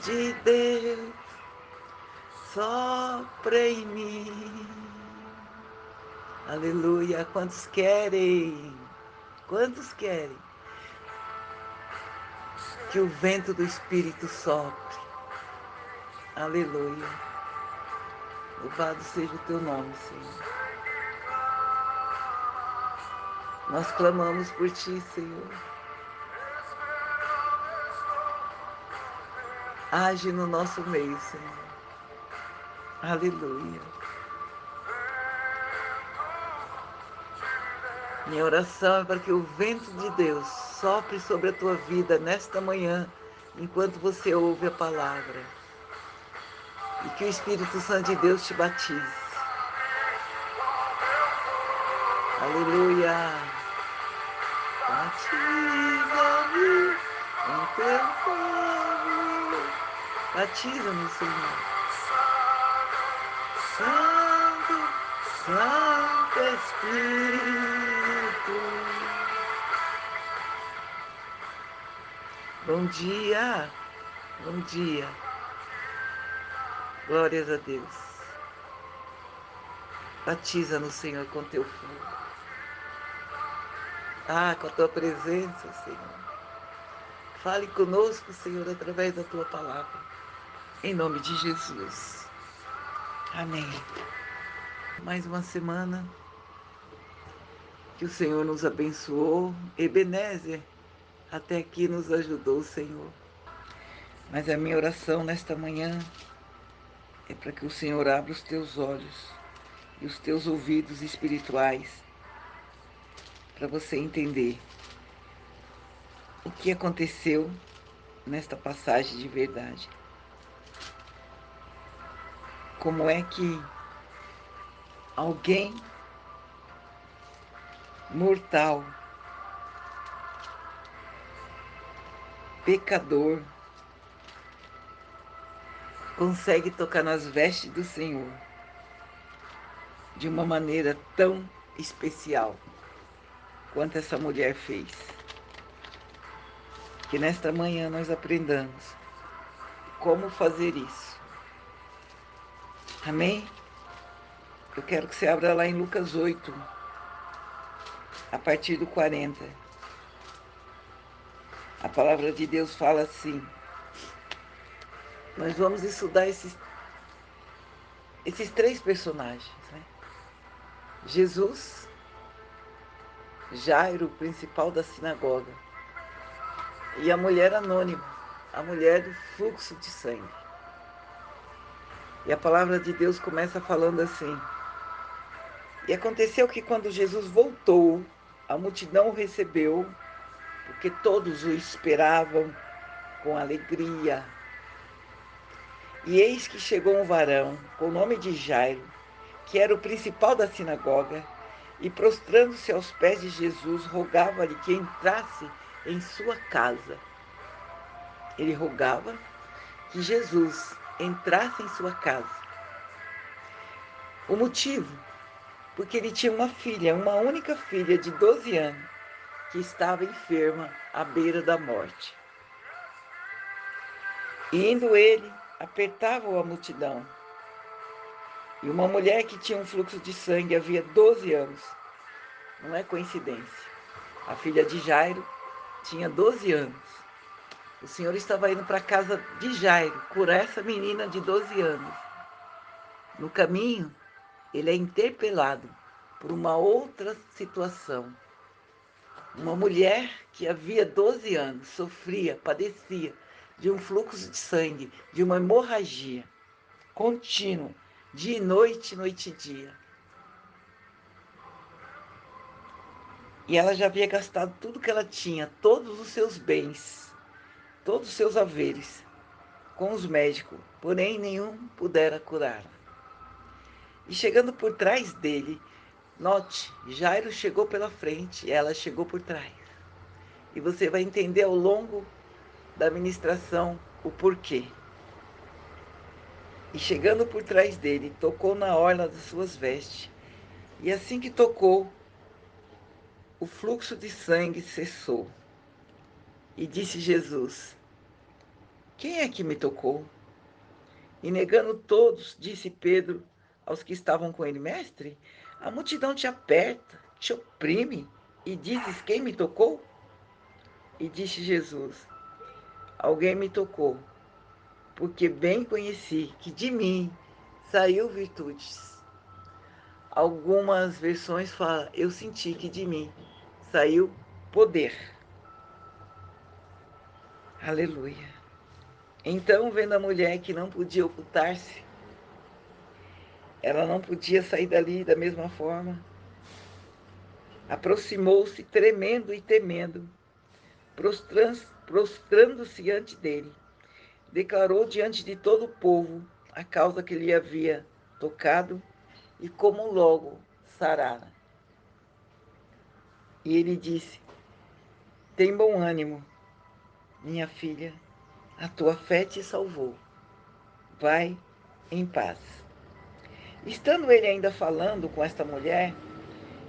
de Deus sopra em mim. Aleluia. Quantos querem? Quantos querem que o vento do Espírito sopre? Aleluia. Louvado seja o teu nome, Senhor. Nós clamamos por ti, Senhor. Age no nosso meio, Senhor. Aleluia. Minha oração é para que o vento de Deus sopre sobre a tua vida nesta manhã, enquanto você ouve a palavra. E que o Espírito Santo de Deus te batize. Aleluia. Batiza-me com teu fogo. Batiza-me, Senhor. Santo, Santo Espírito. Bom dia. Bom dia. Glórias a Deus. Batiza-nos, Senhor, com teu fogo. Com a tua presença, Senhor. Fale conosco, Senhor, através da tua palavra. Em nome de Jesus. Amém. Mais uma semana que o Senhor nos abençoou. Ebenezer, até aqui nos ajudou, Senhor. Mas a minha oração nesta manhã é para que o Senhor abra os teus olhos e os teus ouvidos espirituais para você entender o que aconteceu nesta passagem de verdade. Como é que alguém mortal, pecador, consegue tocar nas vestes do Senhor de uma maneira tão especial quanto essa mulher fez. Que nesta manhã nós aprendamos como fazer isso. Amém? Eu quero que você abra lá em Lucas 8, a partir do 40. A palavra de Deus fala assim. Nós vamos estudar esses três personagens, né? Jesus, Jairo, o principal da sinagoga, e a mulher anônima, a mulher do fluxo de sangue. E a palavra de Deus começa falando assim: e aconteceu que quando Jesus voltou, a multidão o recebeu, porque todos o esperavam com alegria. E eis que chegou um varão, com o nome de Jairo, que era o principal da sinagoga, e prostrando-se aos pés de Jesus, rogava-lhe que entrasse em sua casa. Ele rogava que Jesus entrasse em sua casa. O motivo? Porque ele tinha uma filha, uma única filha de 12 anos, que estava enferma à beira da morte. E indo ele, apertava-o a multidão. E uma mulher que tinha um fluxo de sangue havia 12 anos. Não é coincidência. A filha de Jairo tinha 12 anos. O Senhor estava indo para a casa de Jairo, curar essa menina de 12 anos. No caminho, ele é interpelado por uma outra situação. Uma mulher que havia 12 anos sofria, padecia de um fluxo de sangue, de uma hemorragia contínua, dia e noite, noite e dia. E ela já havia gastado tudo que ela tinha, todos os seus bens, todos os seus haveres, com os médicos, porém nenhum pudera curá-la. E chegando por trás dele, note, Jairo chegou pela frente, ela chegou por trás. E você vai entender ao longo da ministração o porquê. E chegando por trás dele, tocou na orla de suas vestes. E assim que tocou, o fluxo de sangue cessou. E disse Jesus: quem é que me tocou? E negando todos, disse Pedro aos que estavam com ele: Mestre, a multidão te aperta, te oprime, e dizes: quem me tocou? E disse Jesus: alguém me tocou, porque bem conheci que de mim saiu virtudes. Algumas versões falam: eu senti que de mim saiu poder. Aleluia. Então, vendo a mulher que não podia ocultar-se, ela não podia sair dali da mesma forma, aproximou-se tremendo e temendo, prostrando-se diante dele, declarou diante de todo o povo a causa que lhe havia tocado e como logo sarara. E ele disse: tem bom ânimo, minha filha, a tua fé te salvou. Vai em paz. Estando ele ainda falando com esta mulher,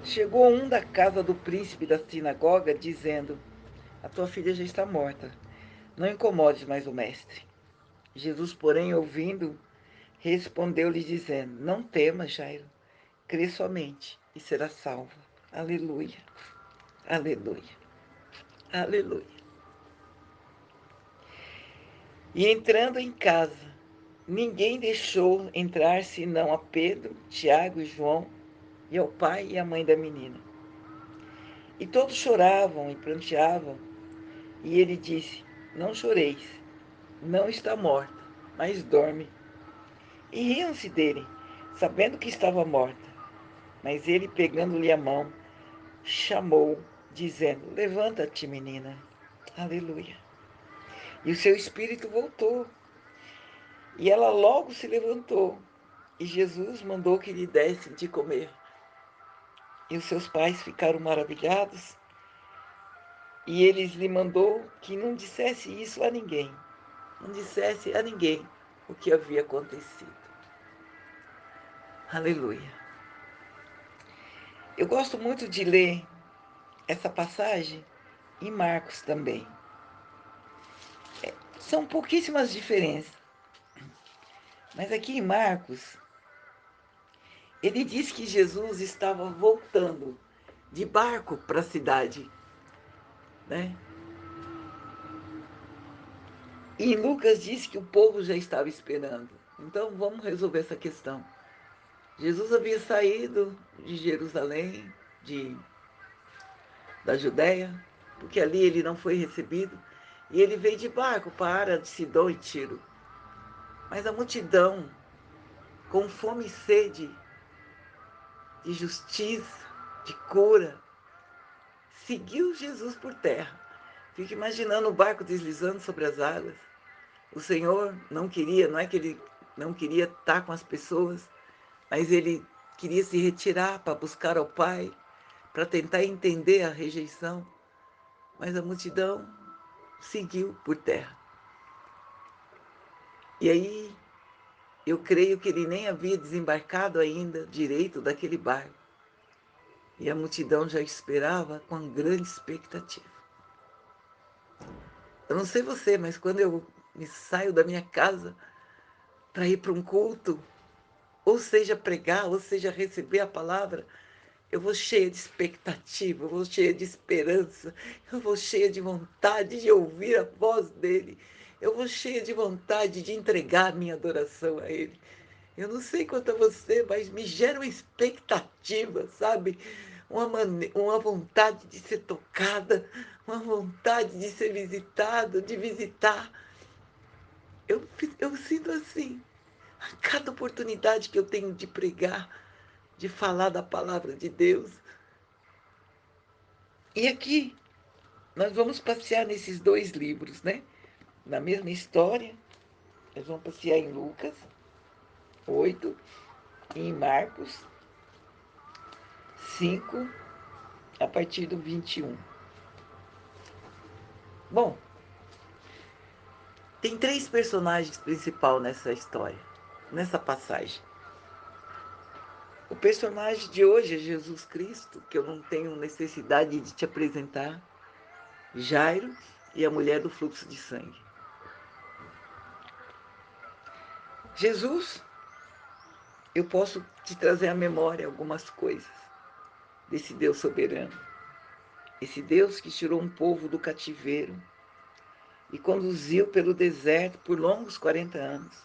chegou um da casa do príncipe da sinagoga, dizendo: a tua filha já está morta, não incomodes mais o mestre. Jesus, porém, ouvindo, respondeu-lhe dizendo: não temas, Jairo, crê somente e será salva. Aleluia, aleluia, aleluia. E entrando em casa, ninguém deixou entrar senão a Pedro, Tiago e João, e ao pai e à mãe da menina. E todos choravam e pranteavam, e ele disse: não choreis, não está morta, mas dorme. E riam-se dele, sabendo que estava morta. Mas ele, pegando-lhe a mão, chamou, dizendo: levanta-te, menina. Aleluia. E o seu espírito voltou. E ela logo se levantou. E Jesus mandou que lhe dessem de comer. E os seus pais ficaram maravilhados. E eles lhe mandou que não dissesse isso a ninguém. Não dissesse a ninguém o que havia acontecido. Aleluia. Eu gosto muito de ler essa passagem em Marcos também. São pouquíssimas diferenças. Mas aqui em Marcos, ele diz que Jesus estava voltando de barco para a cidade, né? E em Lucas diz que o povo já estava esperando. Então vamos resolver essa questão. Jesus havia saído de Jerusalém, da Judéia, porque ali ele não foi recebido, e ele veio de barco para a área de Sidom e Tiro. Mas a multidão, com fome e sede de justiça, de cura, seguiu Jesus por terra. Fica imaginando o barco deslizando sobre as águas. O Senhor não queria, não é que ele não queria estar com as pessoas, mas ele queria se retirar para buscar ao Pai, para tentar entender a rejeição. Mas a multidão seguiu por terra. E aí, eu creio que ele nem havia desembarcado ainda direito daquele barco. E a multidão já esperava com grande expectativa. Eu não sei você, mas quando eu me saio da minha casa para ir para um culto, ou seja pregar, ou seja receber a palavra, eu vou cheia de expectativa, eu vou cheia de esperança, eu vou cheia de vontade de ouvir a voz dele, eu vou cheia de vontade de entregar a minha adoração a ele. Eu não sei quanto a você, mas me gera uma expectativa, sabe? Uma vontade de ser tocada, uma vontade de ser visitada, de visitar. Eu sinto assim, a cada oportunidade que eu tenho de pregar, de falar da palavra de Deus. E aqui, nós vamos passear nesses dois livros, né? Na mesma história, nós vamos passear em Lucas 8 e em Marcos 5, a partir do 21. Bom, tem três personagens principais nessa história, nessa passagem. O personagem de hoje é Jesus Cristo, que eu não tenho necessidade de te apresentar, Jairo e a mulher do fluxo de sangue. Jesus, eu posso te trazer à memória algumas coisas desse Deus soberano, esse Deus que tirou um povo do cativeiro e conduziu pelo deserto por longos 40 anos.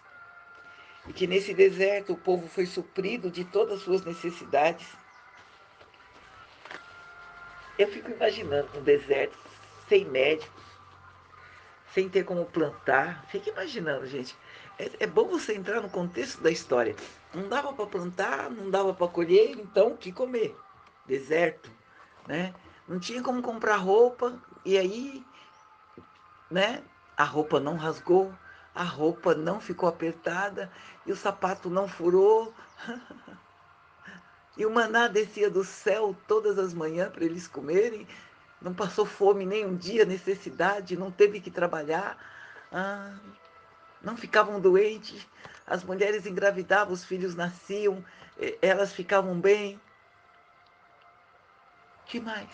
E que nesse deserto o povo foi suprido de todas as suas necessidades. Eu fico imaginando um deserto sem médicos, sem ter como plantar. Fica imaginando, gente. É bom você entrar no contexto da história. Não dava para plantar, não dava para colher, então o que comer? Deserto, né? Não tinha como comprar roupa, e aí, né? A roupa não rasgou, a roupa não ficou apertada, e o sapato não furou. E o maná descia do céu todas as manhãs para eles comerem. Não passou fome nem um dia, necessidade, não teve que trabalhar. Ah, não ficavam doentes. As mulheres engravidavam, os filhos nasciam, elas ficavam bem. Que mais?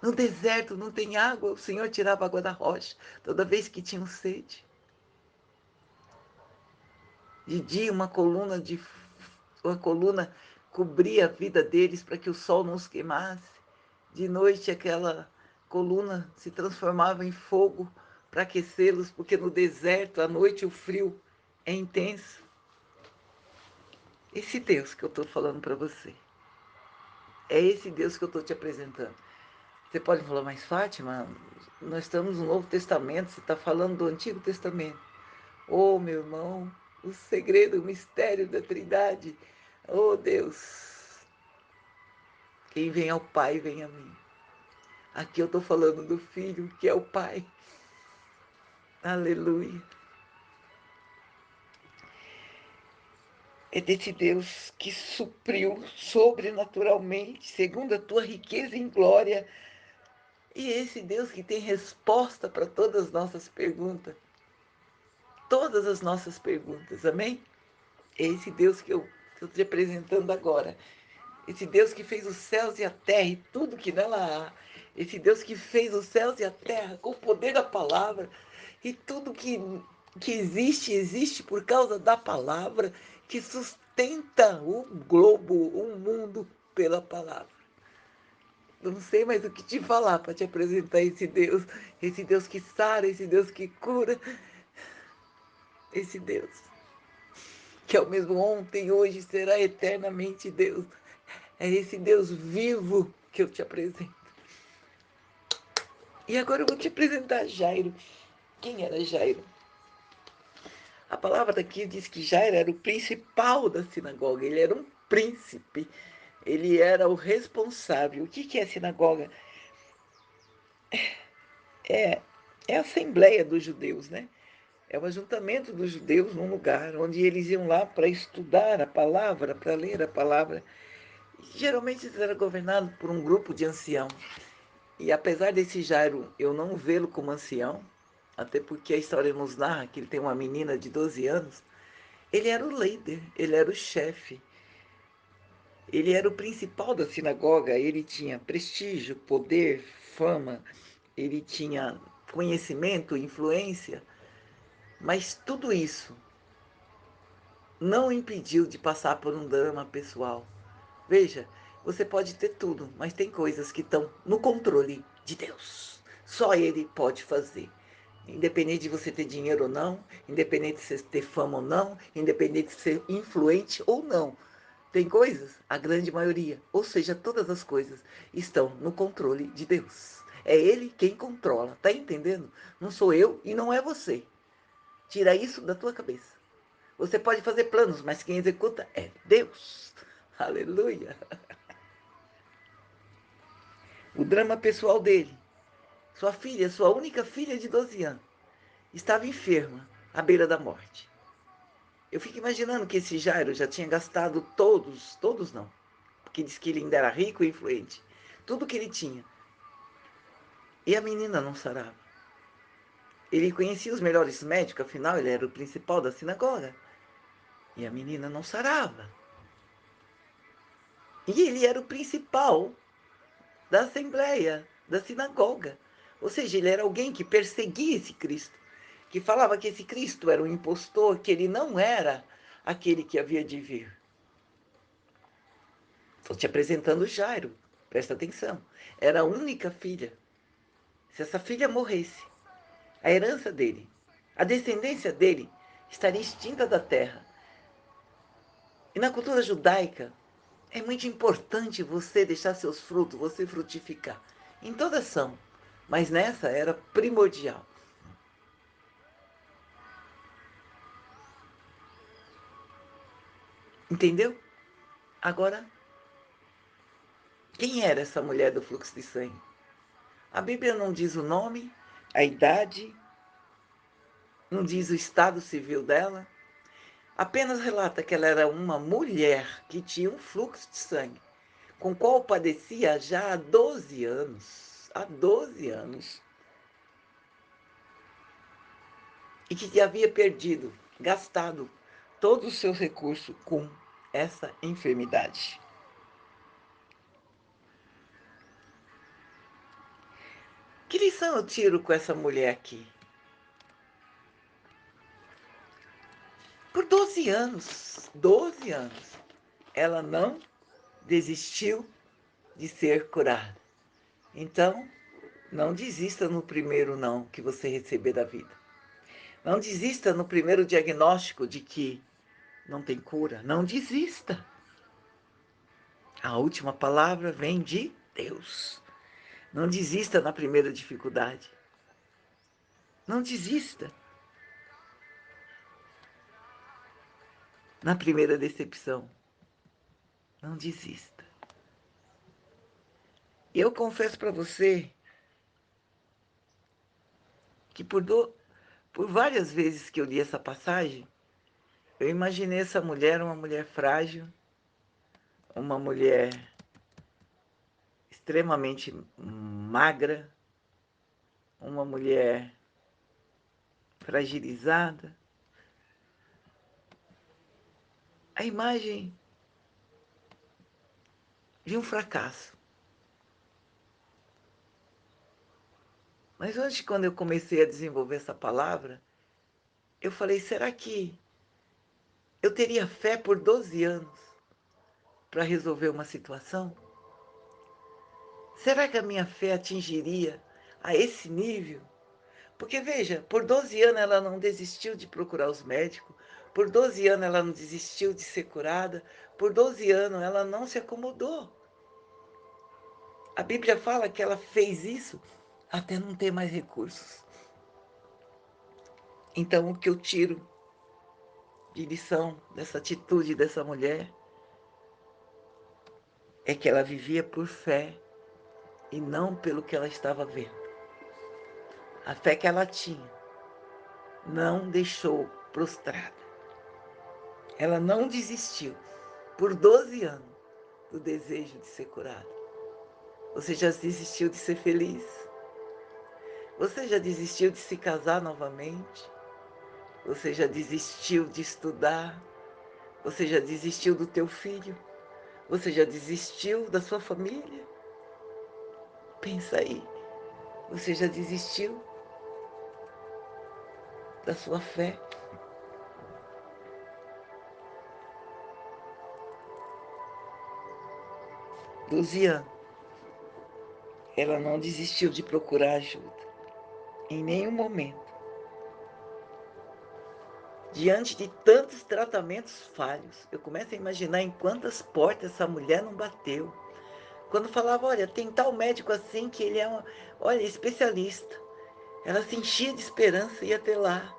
No deserto não tem água, o Senhor tirava água da rocha toda vez que tinham sede. De dia uma coluna cobria a vida deles para que o sol não os queimasse. De noite aquela coluna se transformava em fogo para aquecê-los, porque no deserto à noite o frio é intenso. Esse Deus que eu estou falando para você, é esse Deus que eu estou te apresentando. Você pode falar, mas Fátima, nós estamos no Novo Testamento, você está falando do Antigo Testamento. Oh, meu irmão, o segredo, o mistério da Trindade. Oh, Deus, quem vem ao Pai, vem a mim. Aqui eu estou falando do Filho, que é o Pai. Aleluia. É desse Deus que supriu sobrenaturalmente, segundo a tua riqueza em glória. E esse Deus que tem resposta para todas as nossas perguntas. Todas as nossas perguntas, amém? É esse Deus que eu estou te apresentando agora. Esse Deus que fez os céus e a terra e tudo que nela há. Esse Deus que fez os céus e a terra com o poder da palavra. E tudo que existe, existe por causa da palavra que sustenta o globo, o mundo pela palavra. Não sei mais o que te falar para te apresentar esse Deus que sara, esse Deus que cura, esse Deus que é o mesmo ontem, hoje, será eternamente Deus. É esse Deus vivo que eu te apresento. E agora eu vou te apresentar Jairo. Quem era Jairo? A palavra daqui diz que Jairo era o principal da sinagoga, ele era um príncipe, ele era o responsável. O que é a sinagoga? É, é a assembleia dos judeus, né? É o ajuntamento dos judeus num lugar onde eles iam lá para estudar a palavra, para ler a palavra. E, geralmente eles eram governados por um grupo de anciãos. E apesar desse Jairo eu não vê-lo como ancião, até porque a história nos narra que ele tem uma menina de 12 anos, ele era o líder, ele era o chefe, ele era o principal da sinagoga, ele tinha prestígio, poder, fama, ele tinha conhecimento, influência, mas tudo isso não o impediu de passar por um drama pessoal. Veja, você pode ter tudo, mas tem coisas que estão no controle de Deus. Só Ele pode fazer. Independente de você ter dinheiro ou não, independente de você ter fama ou não, independente de ser influente ou não. Tem coisas, a grande maioria, ou seja, todas as coisas, estão no controle de Deus. É Ele quem controla, tá entendendo? Não sou eu e não é você. Tira isso da tua cabeça. Você pode fazer planos, mas quem executa é Deus. Aleluia. O drama pessoal dele. Sua filha, sua única filha de 12 anos, estava enferma, à beira da morte. Eu fico imaginando que esse Jairo já tinha gastado todos não, porque diz que ele ainda era rico e influente, tudo que ele tinha. E a menina não sarava. Ele conhecia os melhores médicos, afinal ele era o principal da sinagoga. E a menina não sarava. E ele era o principal da assembleia, da sinagoga. Ou seja, ele era alguém que perseguia esse Cristo. que falava que esse Cristo era um impostor, que ele não era aquele que havia de vir. Estou te apresentando Jairo, presta atenção. Era a única filha. Se essa filha morresse, a herança dele, a descendência dele, estaria extinta da terra. E na cultura judaica, é muito importante você deixar seus frutos, você frutificar. Em toda ação. Mas nessa era primordial. Entendeu? Agora, quem era essa mulher do fluxo de sangue? A Bíblia não diz o nome, a idade, não diz o estado civil dela. Apenas relata que ela era uma mulher que tinha um fluxo de sangue, com o qual padecia já há 12 anos. Há 12 anos. E que havia perdido, gastado todo o seu recurso com essa enfermidade. Que lição eu tiro com essa mulher aqui? Por 12 anos, ela não desistiu de ser curada. Então, não desista no primeiro não que você receber da vida. Não desista no primeiro diagnóstico de que não tem cura. Não desista. A última palavra vem de Deus. Não desista na primeira dificuldade. Não desista na primeira decepção. Não desista. Eu confesso para você que por várias vezes que eu li essa passagem, eu imaginei essa mulher uma mulher frágil, uma mulher extremamente magra, uma mulher fragilizada. A imagem de um fracasso. Mas hoje, quando eu comecei a desenvolver essa palavra, eu falei, será que eu teria fé por 12 anos para resolver uma situação? Será que a minha fé atingiria a esse nível? Porque, veja, por 12 anos ela não desistiu de procurar os médicos, por 12 anos ela não desistiu de ser curada, por 12 anos ela não se acomodou. A Bíblia fala que ela fez isso até não ter mais recursos. Então, o que eu tiro de lição dessa atitude dessa mulher é que ela vivia por fé e não pelo que ela estava vendo. A fé que ela tinha não deixou prostrada. Ela não desistiu por 12 anos do desejo de ser curada. Você já desistiu de ser feliz? Você já desistiu de se casar novamente? Você já desistiu de estudar? Você já desistiu do teu filho? Você já desistiu da sua família? Pensa aí. Você já desistiu da sua fé? 12 anos. Ela não desistiu de procurar ajuda. Em nenhum momento. Diante de tantos tratamentos falhos, eu começo a imaginar em quantas portas essa mulher não bateu. Quando falava, olha, tem tal médico assim que ele é olha, especialista. Ela se enchia de esperança e ia até lá.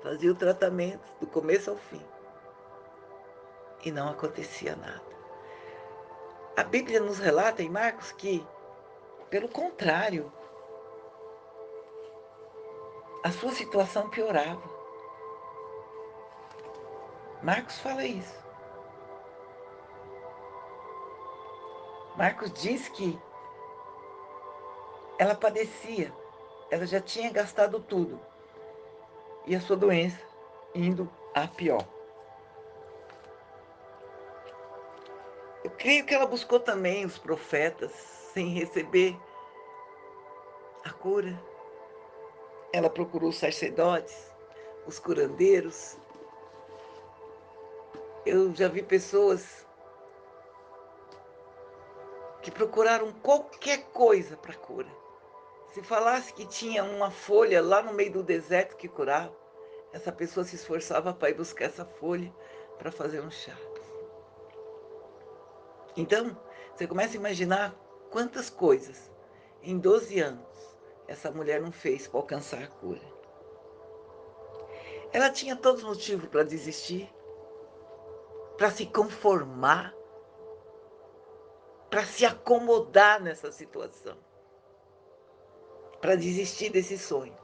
Fazia o tratamento do começo ao fim. E não acontecia nada. A Bíblia nos relata em Marcos que, pelo contrário, a sua situação piorava. Marcos fala isso. Marcos diz que ela padecia, ela já tinha gastado tudo. E a sua doença indo a pior. Eu creio que ela buscou também os profetas sem receber a cura. Ela procurou os sacerdotes, os curandeiros. Eu já vi pessoas que procuraram qualquer coisa para cura. Se falasse que tinha uma folha lá no meio do deserto que curava, essa pessoa se esforçava para ir buscar essa folha para fazer um chá. Então, você começa a imaginar quantas coisas em 12 anos essa mulher não fez para alcançar a cura. Ela tinha todos os motivos para desistir, para se conformar, para se acomodar nessa situação, para desistir desse sonho,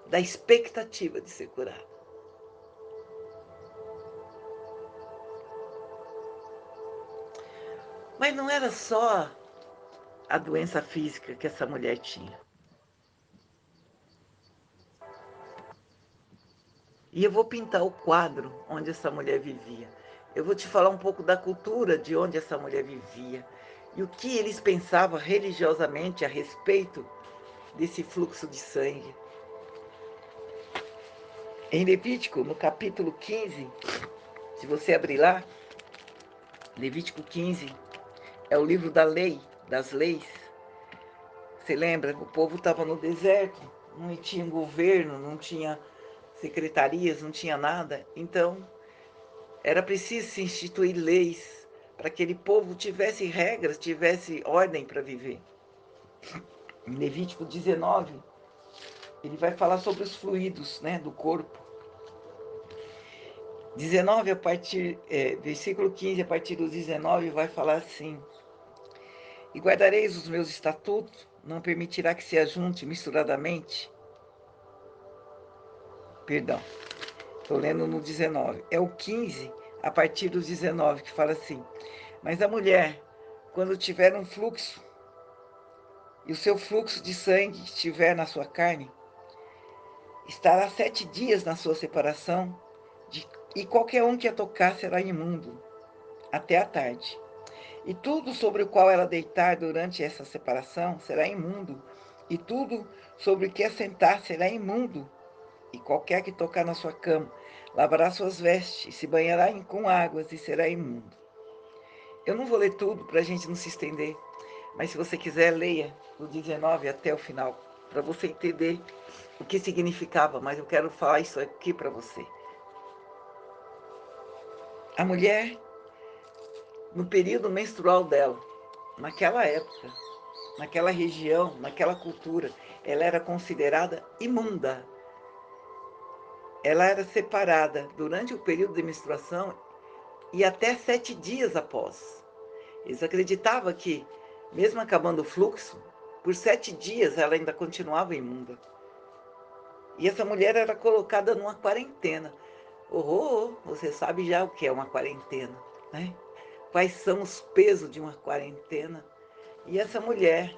da expectativa de ser curada. Mas não era só a doença física que essa mulher tinha. E eu vou pintar o quadro onde essa mulher vivia. Eu vou te falar um pouco da cultura de onde essa mulher vivia e o que eles pensavam religiosamente a respeito desse fluxo de sangue. Em Levítico, no capítulo 15, se você abrir lá, Levítico 15 é o livro da lei, das leis. Você lembra? O povo estava no deserto, não tinha governo, não tinha secretarias, não tinha nada. Então, era preciso se instituir leis para que aquele povo tivesse regras, tivesse ordem para viver. Em Levítico 19, ele vai falar sobre os fluidos, né, do corpo. 19 a partir, versículo 15, a partir do 19, vai falar assim: E guardareis os meus estatutos, não permitirá que se ajunte misturadamente. Perdão, estou lendo no 19. É o 15, a partir do 19, que fala assim: Mas a mulher, quando tiver um fluxo, e o seu fluxo de sangue estiver na sua carne, estará 7 dias na sua separação, e qualquer um que a tocar será imundo, até a tarde. E tudo sobre o qual ela deitar durante essa separação será imundo, e tudo sobre o que assentar será imundo, e qualquer que tocar na sua cama lavará suas vestes, se banhará com águas e será imundo. Eu não vou ler tudo para a gente não se estender, mas se você quiser, leia do 19 até o final, para você entender o que significava, mas eu quero falar isso aqui para você. A mulher, no período menstrual dela, naquela época, naquela região, naquela cultura, ela era considerada imunda. Ela era separada durante o período de menstruação e até 7 dias após. Eles acreditavam que, mesmo acabando o fluxo, por 7 dias ela ainda continuava imunda. E essa mulher era colocada numa quarentena. Você sabe já o que é uma quarentena, né? Quais são os pesos de uma quarentena? E essa mulher,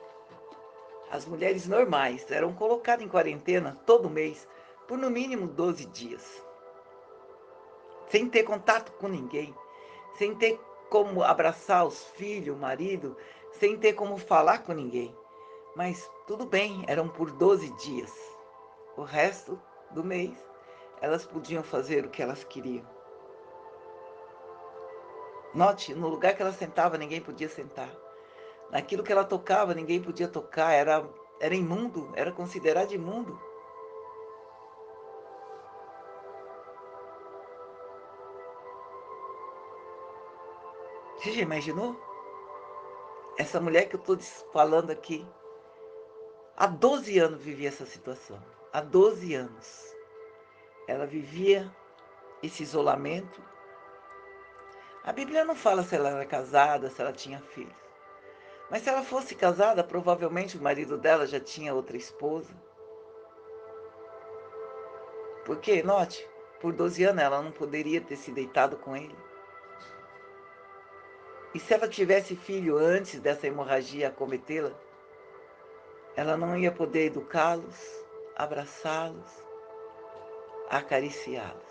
as mulheres normais, eram colocadas em quarentena todo mês, por no mínimo 12 dias. Sem ter contato com ninguém, sem ter como abraçar os filhos, o marido, sem ter como falar com ninguém. Mas tudo bem, eram por 12 dias. O resto do mês, elas podiam fazer o que elas queriam. Note, no lugar que ela sentava, ninguém podia sentar. Naquilo que ela tocava, ninguém podia tocar. Era imundo, era considerado imundo. Você já imaginou? Essa mulher que eu estou falando aqui, há 12 anos vivia essa situação. Há 12 anos. Ela vivia esse isolamento. A Bíblia não fala se ela era casada, se ela tinha filhos. Mas se ela fosse casada, provavelmente o marido dela já tinha outra esposa. Porque, note, por 12 anos ela não poderia ter se deitado com ele. E se ela tivesse filho antes dessa hemorragia acometê-la, ela não ia poder educá-los, abraçá-los, acariciá-los.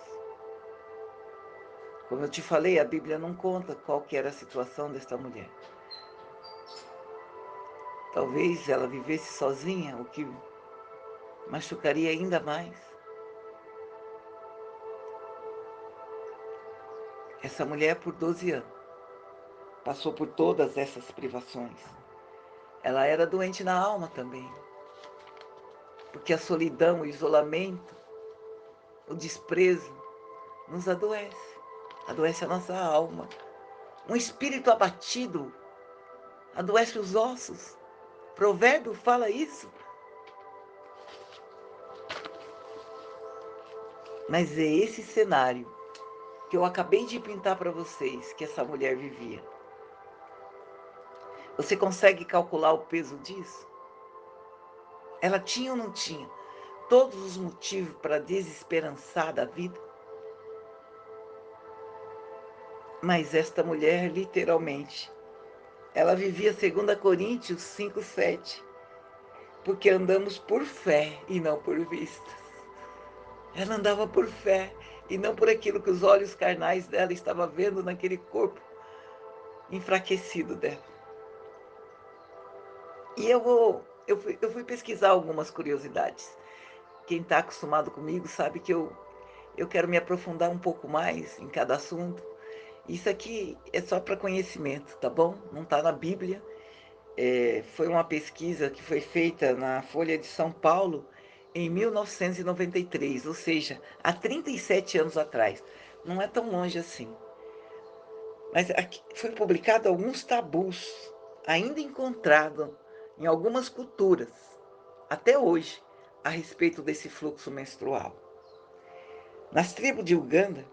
Como eu te falei, a Bíblia não conta qual que era a situação desta mulher. Talvez ela vivesse sozinha, o que machucaria ainda mais. Essa mulher, por 12 anos, passou por todas essas privações. Ela era doente na alma também, porque a solidão, o isolamento, o desprezo nos adoece, adoece a nossa alma. Um espírito abatido adoece os ossos. Provérbio fala isso. Mas é esse cenário que eu acabei de pintar para vocês que essa mulher vivia. Você consegue calcular o peso disso? Ela tinha ou não tinha todos os motivos para desesperançar da vida? Mas esta mulher, literalmente, ela vivia 2 Coríntios 5:7, porque andamos por fé e não por vistas. Ela andava por fé e não por aquilo que os olhos carnais dela estavam vendo naquele corpo enfraquecido dela. E eu fui pesquisar algumas curiosidades. Quem está acostumado comigo sabe que eu quero me aprofundar um pouco mais em cada assunto. Isso aqui é só para conhecimento, tá bom? Não está na Bíblia. Foi uma pesquisa que foi feita na Folha de São Paulo em 1993, ou seja, há 37 anos atrás. Não é tão longe assim. Mas aqui foi publicado alguns tabus ainda encontrados em algumas culturas, até hoje, a respeito desse fluxo menstrual. Nas tribos de Uganda,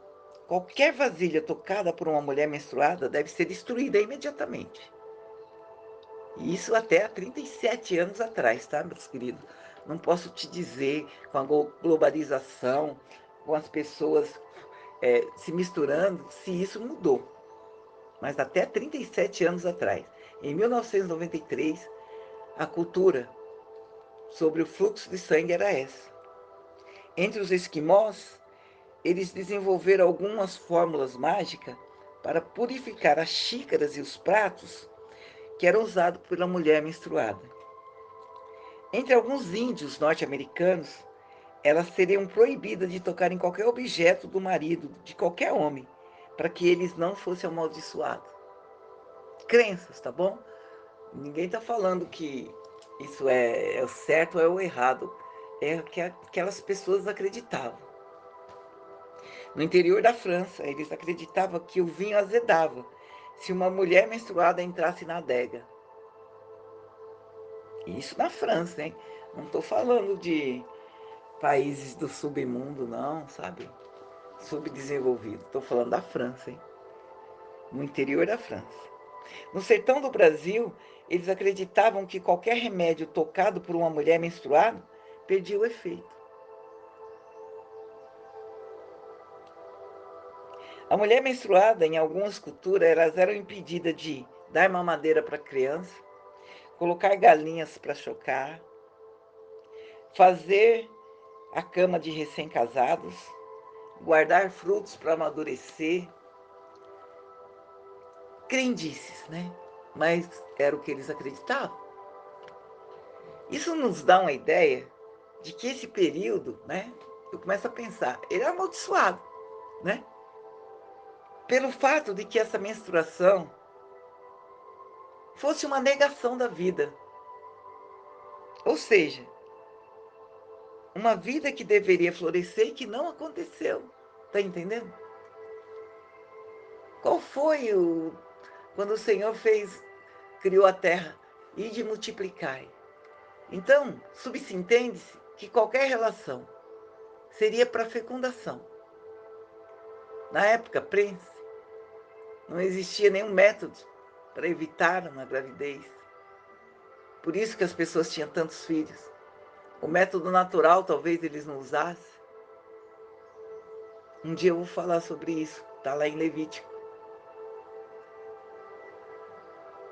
qualquer vasilha tocada por uma mulher menstruada deve ser destruída imediatamente. E isso até há 37 anos atrás, tá, meus queridos? Não posso te dizer, com a globalização, com as pessoas se misturando, se isso mudou. Mas até 37 anos atrás, em 1993, a cultura sobre o fluxo de sangue era essa. Entre os esquimós, eles desenvolveram algumas fórmulas mágicas para purificar as xícaras e os pratos que eram usados pela mulher menstruada. Entre alguns índios norte-americanos, elas seriam proibidas de tocar em qualquer objeto do marido de qualquer homem, para que eles não fossem amaldiçoados. Crenças, tá bom? Ninguém está falando que isso é o certo ou é o errado. É o que aquelas pessoas acreditavam. No interior da França, eles acreditavam que o vinho azedava se uma mulher menstruada entrasse na adega. Isso na França, hein? Não estou falando de países do submundo, não, sabe? Subdesenvolvido. Estou falando da França, hein? No interior da França. No sertão do Brasil, eles acreditavam que qualquer remédio tocado por uma mulher menstruada perdia o efeito. A mulher menstruada, em algumas culturas, elas eram impedidas de dar mamadeira para a criança, colocar galinhas para chocar, fazer a cama de recém-casados, guardar frutos para amadurecer. Crendices, né? Mas era o que eles acreditavam. Isso nos dá uma ideia de que esse período, né? Eu começo a pensar, ele é amaldiçoado, né? Pelo fato de que essa menstruação fosse uma negação da vida. Ou seja, uma vida que deveria florescer e que não aconteceu. Tá entendendo? Qual foi quando o Senhor criou a terra e de multiplicar? Então, subentende-se que qualquer relação seria para fecundação. Na época, Prince, não existia nenhum método para evitar uma gravidez. Por isso que as pessoas tinham tantos filhos. O método natural talvez eles não usassem. Um dia eu vou falar sobre isso, está lá em Levítico.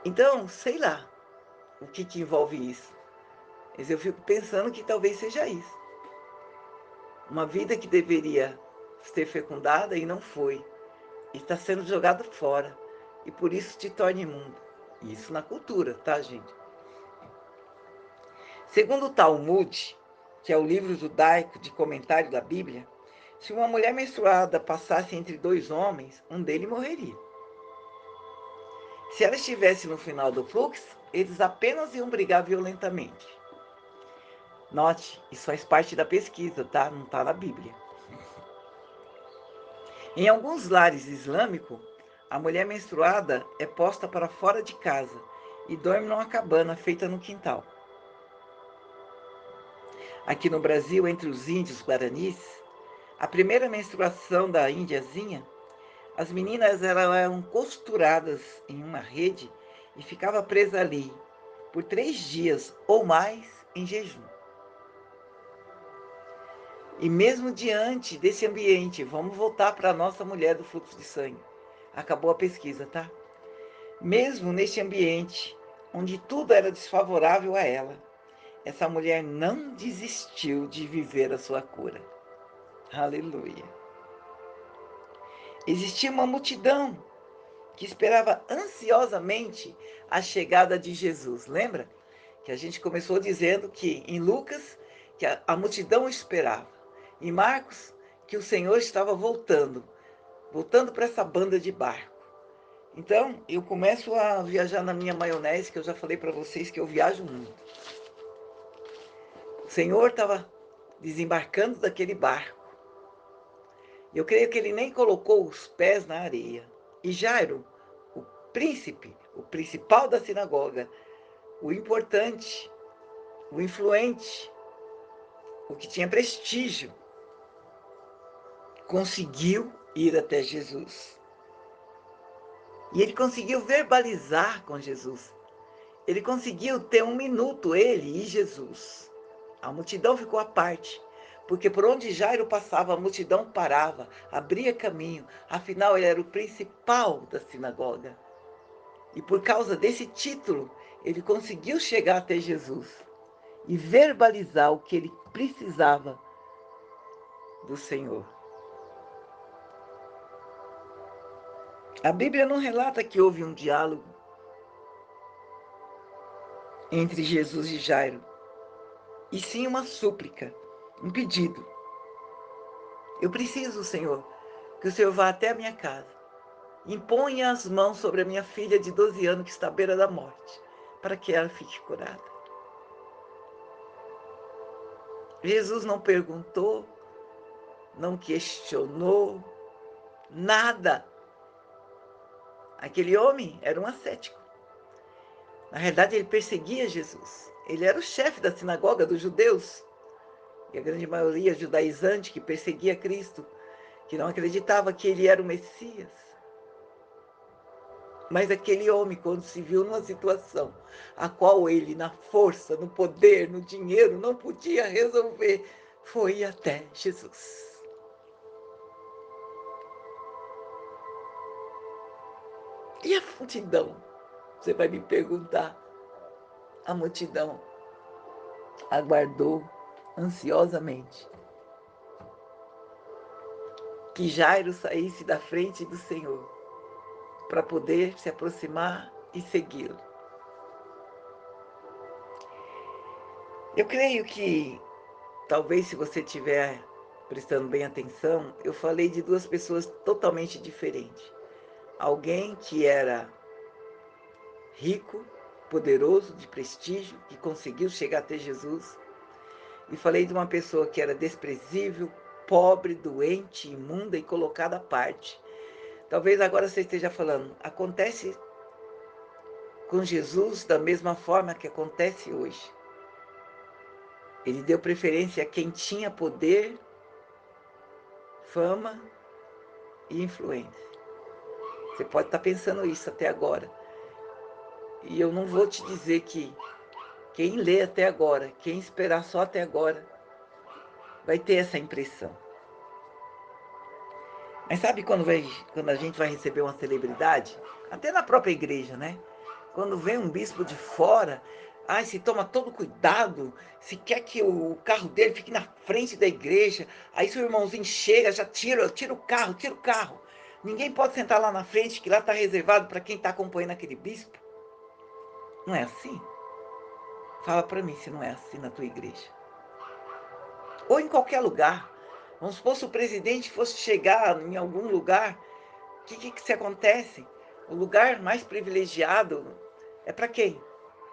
Então, sei lá o que envolve isso. Mas eu fico pensando que talvez seja isso. Uma vida que deveria ser fecundada e não foi. E está sendo jogado fora. E por isso te torna imundo. Isso na cultura, tá, gente? Segundo o Talmud, que é o livro judaico de comentário da Bíblia, Se uma mulher menstruada passasse entre dois homens, um deles morreria. Se ela estivesse no final do fluxo, eles apenas iam brigar violentamente. Note, isso faz parte da pesquisa, tá? Não está na Bíblia. Em alguns lares islâmicos, a mulher menstruada é posta para fora de casa e dorme numa cabana feita no quintal. Aqui no Brasil, entre os índios guaranis, a primeira menstruação da índiazinha, as meninas eram costuradas em uma rede e ficavam presas ali por 3 dias ou mais em jejum. E mesmo diante desse ambiente, vamos voltar para a nossa mulher do fluxo de sangue. Acabou a pesquisa, tá? Mesmo neste ambiente, onde tudo era desfavorável a ela, essa mulher não desistiu de viver a sua cura. Aleluia. Existia uma multidão que esperava ansiosamente a chegada de Jesus. Lembra? Que a gente começou dizendo que em Lucas, que a multidão esperava. Em Marcos, que o Senhor estava voltando para essa banda de barco. Então, eu começo a viajar na minha maionese, que eu já falei para vocês que eu viajo muito. O Senhor estava desembarcando daquele barco. Eu creio que ele nem colocou os pés na areia. E Jairo, o príncipe, o principal da sinagoga, o importante, o influente, o que tinha prestígio, conseguiu ir até Jesus. E ele conseguiu verbalizar com Jesus. Ele conseguiu ter 1 minuto, ele e Jesus. A multidão ficou à parte, porque por onde Jairo passava, a multidão parava, abria caminho. Afinal, ele era o principal da sinagoga. E por causa desse título, ele conseguiu chegar até Jesus e verbalizar o que ele precisava do Senhor. A Bíblia não relata que houve um diálogo entre Jesus e Jairo, e sim uma súplica, um pedido. Eu preciso, Senhor, que o Senhor vá até a minha casa. Imponha as mãos sobre a minha filha de 12 anos que está à beira da morte, para que ela fique curada. Jesus não perguntou, não questionou, nada. Aquele homem era um ascético. Na realidade, ele perseguia Jesus. Ele era o chefe da sinagoga dos judeus. E a grande maioria judaizante que perseguia Cristo, que não acreditava que ele era o Messias. Mas aquele homem, quando se viu numa situação a qual ele, na força, no poder, no dinheiro, não podia resolver, foi até Jesus. E a multidão? Você vai me perguntar. A multidão aguardou ansiosamente que Jairo saísse da frente do Senhor para poder se aproximar e segui-lo. Eu creio que, talvez se você estiver prestando bem atenção, eu falei de 2 pessoas totalmente diferentes. Alguém que era rico, poderoso, de prestígio, que conseguiu chegar até Jesus. E falei de uma pessoa que era desprezível, pobre, doente, imunda e colocada à parte. Talvez agora você esteja falando, acontece com Jesus da mesma forma que acontece hoje. Ele deu preferência a quem tinha poder, fama e influência. Você pode estar pensando isso até agora. E eu não vou te dizer que quem lê até agora, quem esperar só até agora, vai ter essa impressão. Mas sabe quando a gente vai receber uma celebridade? Até na própria igreja, né? Quando vem um bispo de fora, se toma todo cuidado, se quer que o carro dele fique na frente da igreja, aí seu irmãozinho chega, já tira o carro, tira o carro. Ninguém pode sentar lá na frente, que lá está reservado para quem está acompanhando aquele bispo. Não é assim? Fala para mim se não é assim na tua igreja. Ou em qualquer lugar. Vamos supor se o presidente fosse chegar em algum lugar, o que se acontece? O lugar mais privilegiado é para quem?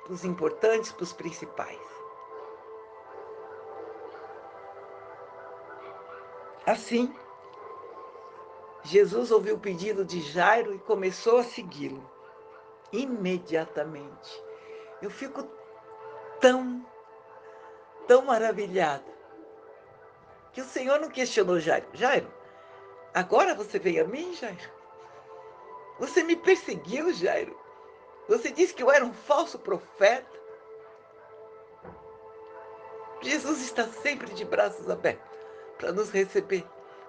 Para os importantes, para os principais. Assim, Jesus ouviu o pedido de Jairo e começou a segui-lo. Imediatamente. Eu fico tão maravilhada, que o Senhor não questionou Jairo. Jairo, agora você veio a mim, Jairo? Você me perseguiu, Jairo? Você disse que eu era um falso profeta? Jesus está sempre de braços abertos para nos receber.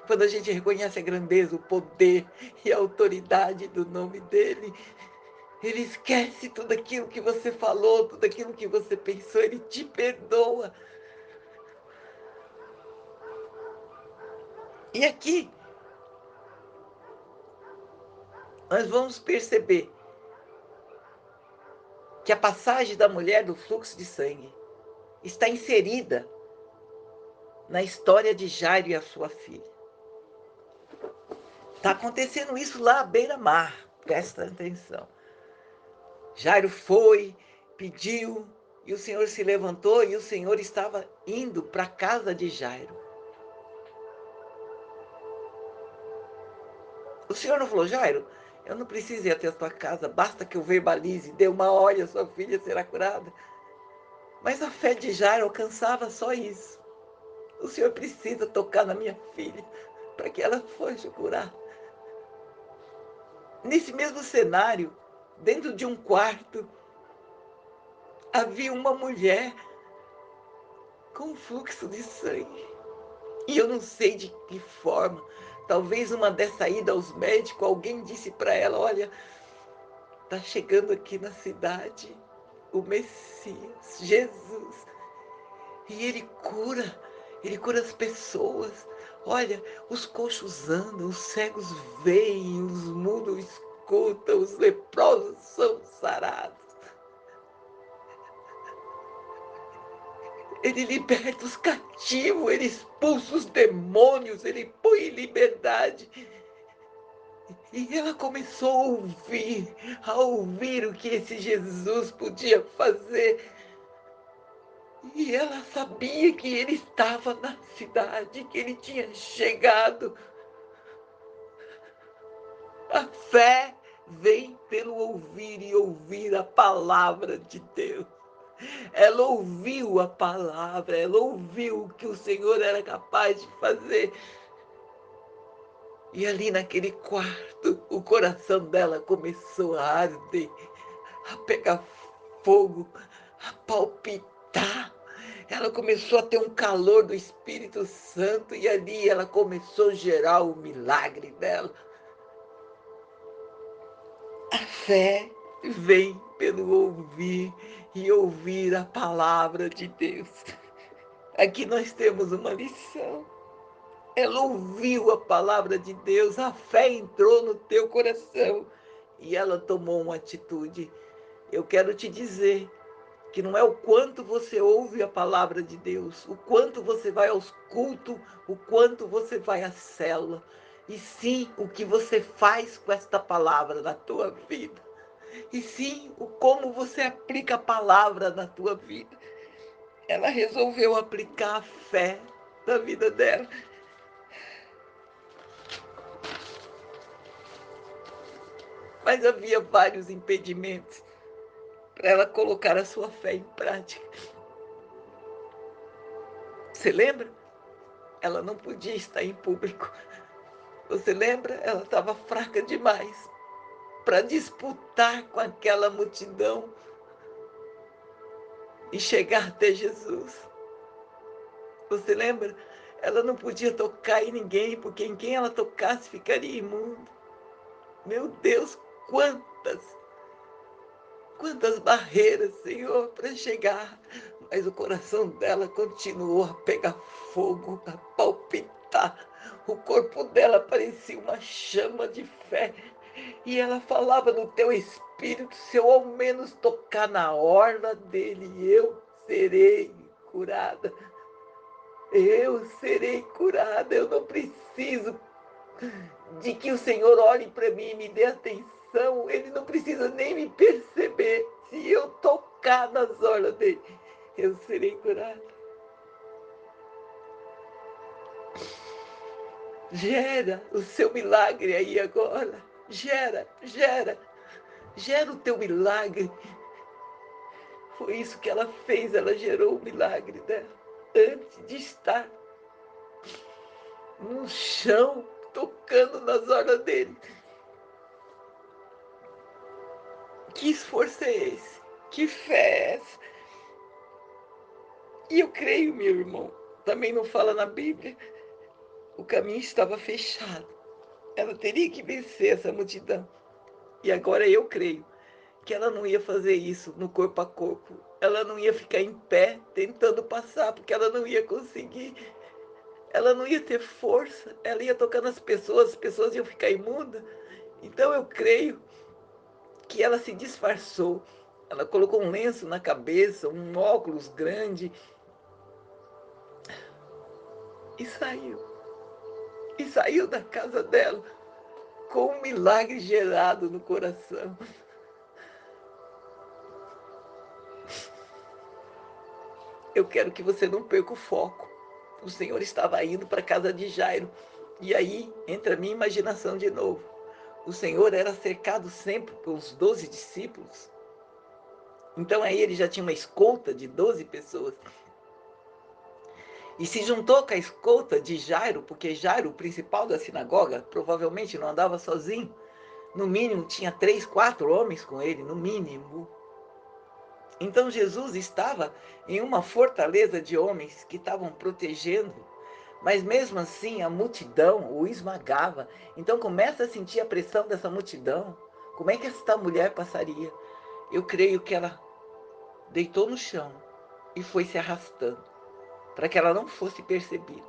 Quando a gente reconhece a grandeza, o poder e a autoridade do nome dele, ele esquece tudo aquilo que você falou, tudo aquilo que você pensou, ele te perdoa. E aqui nós vamos perceber que a passagem da mulher do fluxo de sangue está inserida na história de Jairo e a sua filha. Está acontecendo isso lá à beira-mar, presta atenção. Jairo foi, pediu, e o Senhor se levantou, e o Senhor estava indo para a casa de Jairo. O Senhor não falou, Jairo, eu não preciso ir até a tua casa, basta que eu verbalize, dê uma olha, sua filha será curada. Mas a fé de Jairo alcançava só isso. O Senhor precisa tocar na minha filha para que ela seja curada. Nesse mesmo cenário, dentro de um quarto, havia uma mulher com fluxo de sangue. E eu não sei de que forma, talvez uma dessa ida aos médicos, alguém disse para ela, olha, está chegando aqui na cidade o Messias, Jesus. E ele cura as pessoas. Olha, os coxos andam, os cegos veem, os mudos escutam, os leprosos são sarados. Ele liberta os cativos, ele expulsa os demônios, ele põe em liberdade. E ela começou a ouvir o que esse Jesus podia fazer. E ela sabia que ele estava na cidade, que ele tinha chegado. A fé vem pelo ouvir e ouvir a palavra de Deus. Ela ouviu a palavra, ela ouviu o que o Senhor era capaz de fazer. E ali naquele quarto, o coração dela começou a arder, a pegar fogo, a palpitar. Ela começou a ter um calor do Espírito Santo e ali ela começou a gerar o milagre dela. A fé vem pelo ouvir e ouvir a palavra de Deus. Aqui nós temos uma lição. Ela ouviu a palavra de Deus, a fé entrou no teu coração e ela tomou uma atitude. Eu quero te dizer que não é o quanto você ouve a palavra de Deus, o quanto você vai aos cultos, o quanto você vai à célula, e sim o que você faz com esta palavra na tua vida. E sim o como você aplica a palavra na tua vida. Ela resolveu aplicar a fé na vida dela. Mas havia vários impedimentos para ela colocar a sua fé em prática. Você lembra? Ela não podia estar em público. Você lembra? Ela estava fraca demais para disputar com aquela multidão e chegar até Jesus. Você lembra? Ela não podia tocar em ninguém, porque em quem ela tocasse ficaria imundo. Meu Deus, quantas barreiras, Senhor, para chegar. Mas o coração dela continuou a pegar fogo, a palpitar. O corpo dela parecia uma chama de fé. E ela falava no teu espírito, se eu ao menos tocar na orla dele, eu serei curada. Eu serei curada. Eu não preciso de que o Senhor olhe para mim e me dê atenção. Ele não precisa nem me perceber. Se eu tocar nas orlas dele, eu serei curada. Gera o seu milagre aí agora. Gera o teu milagre. Foi isso que ela fez, ela gerou o milagre dela. Antes de estar no chão, tocando nas orlas dele. Que esforço é esse? Que fé é essa? E eu creio, meu irmão, também não fala na Bíblia, o caminho estava fechado. Ela teria que vencer essa multidão. E agora eu creio que ela não ia fazer isso no corpo a corpo. Ela não ia ficar em pé tentando passar, porque ela não ia conseguir. Ela não ia ter força. Ela ia tocar nas pessoas, as pessoas iam ficar imundas. Então eu creio que ela se disfarçou. Ela colocou um lenço na cabeça, um óculos grande e saiu. E saiu da casa dela com um milagre gerado no coração. Eu quero que você não perca o foco. O Senhor estava indo para a casa de Jairo. E aí entra a minha imaginação de novo. O Senhor era cercado sempre por os 12 discípulos. Então aí ele já tinha uma escolta de 12 pessoas. E se juntou com a escolta de Jairo, porque Jairo, o principal da sinagoga, provavelmente não andava sozinho. No mínimo tinha 3, 4 homens com ele, no mínimo. Então Jesus estava em uma fortaleza de homens que estavam protegendo, mas mesmo assim a multidão o esmagava. Então começa a sentir a pressão dessa multidão. Como é que esta mulher passaria? Eu creio que ela deitou no chão e foi se arrastando, para que ela não fosse percebida.